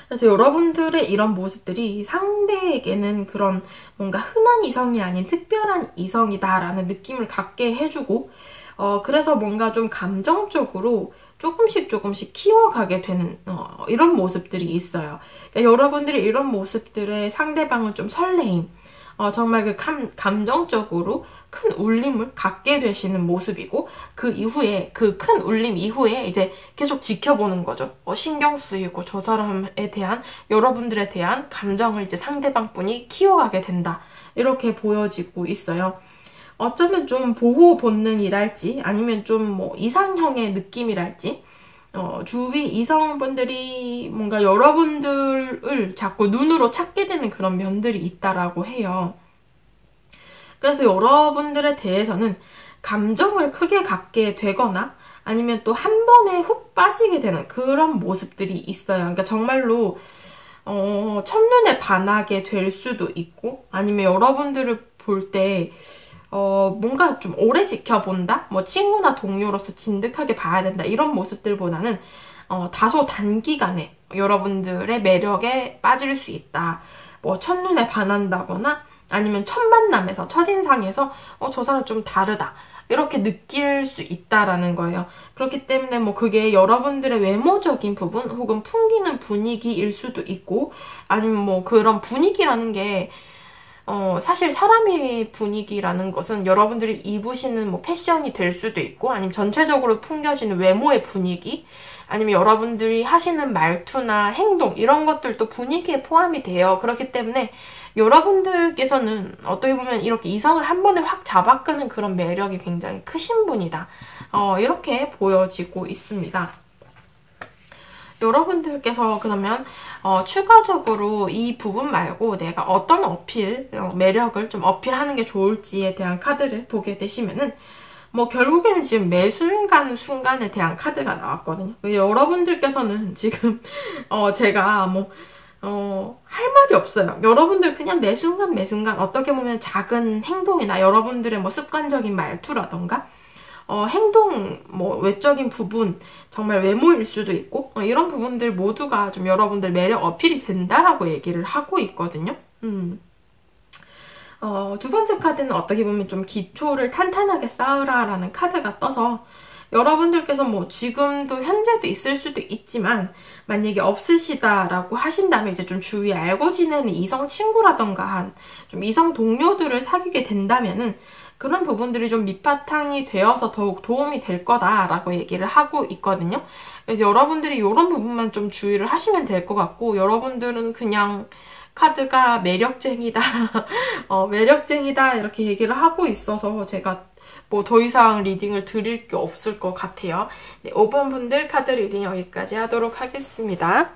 그래서 여러분들의 이런 모습들이 상대에게는 그런 뭔가 흔한 이성이 아닌 특별한 이성이다라는 느낌을 갖게 해주고 그래서 뭔가 좀 감정적으로 조금씩 키워가게 되는 이런 모습들이 있어요. 그러니까 여러분들이 이런 모습들의 상대방은 좀 설레임, 정말 그 감정적으로 큰 울림을 갖게 되시는 모습이고, 그 이후에, 그 큰 울림 이후에 이제 계속 지켜보는 거죠. 신경 쓰이고 저 사람에 대한, 여러분들에 대한 감정을 이제 상대방 분이 키워가게 된다. 이렇게 보여지고 있어요. 어쩌면 좀 보호 본능이랄지, 아니면 좀 뭐 이상형의 느낌이랄지, 주위 이성분들이 뭔가 여러분들을 자꾸 눈으로 찾게 되는 그런 면들이 있다라고 해요. 그래서 여러분들에 대해서는 감정을 크게 갖게 되거나 아니면 또 한 번에 훅 빠지게 되는 그런 모습들이 있어요. 그러니까 정말로 첫눈에 반하게 될 수도 있고, 아니면 여러분들을 볼 때 뭔가 좀 오래 지켜본다? 뭐 친구나 동료로서 진득하게 봐야 된다. 이런 모습들보다는 다소 단기간에 여러분들의 매력에 빠질 수 있다. 뭐 첫눈에 반한다거나 아니면 첫 만남에서, 첫인상에서 저 사람 좀 다르다. 이렇게 느낄 수 있다라는 거예요. 그렇기 때문에 뭐 그게 여러분들의 외모적인 부분 혹은 풍기는 분위기일 수도 있고, 아니면 뭐 그런 분위기라는 게 사실 사람의 분위기라는 것은 여러분들이 입으시는 뭐 패션이 될 수도 있고, 아니면 전체적으로 풍겨지는 외모의 분위기, 아니면 여러분들이 하시는 말투나 행동, 이런 것들도 분위기에 포함이 돼요. 그렇기 때문에 여러분들께서는 어떻게 보면 이렇게 이성을 한 번에 확 잡아끄는 그런 매력이 굉장히 크신 분이다. 이렇게 보여지고 있습니다. 여러분들께서 그러면 추가적으로 이 부분 말고 내가 어떤 매력을 좀 어필하는 게 좋을지에 대한 카드를 보게 되시면은, 뭐 결국에는 지금 매 순간에 대한 카드가 나왔거든요. 여러분들께서는 지금 제가 뭐 할 말이 없어요. 여러분들 그냥 매 순간 어떻게 보면 작은 행동이나 여러분들의 뭐 습관적인 말투라던가 행동, 뭐 외적인 부분, 정말 외모일 수도 있고, 이런 부분들 모두가 좀 여러분들 매력 어필이 된다라고 얘기를 하고 있거든요. 두 번째 카드는 어떻게 보면 좀 기초를 탄탄하게 쌓으라라는 카드가 떠서, 여러분들께서 뭐 지금도 현재도 있을 수도 있지만 만약에 없으시다라고 하신다면 이제 좀 주위에 알고 지내는 이성 친구라던가 좀 이성 동료들을 사귀게 된다면은 그런 부분들이 좀 밑바탕이 되어서 더욱 도움이 될 거다라고 얘기를 하고 있거든요. 그래서 여러분들이 이런 부분만 좀 주의를 하시면 될 것 같고, 여러분들은 그냥 카드가 매력쟁이다, 매력쟁이다 이렇게 얘기를 하고 있어서 제가 뭐 더 이상 리딩을 드릴 게 없을 것 같아요. 네, 5번 분들 카드 리딩 여기까지 하도록 하겠습니다.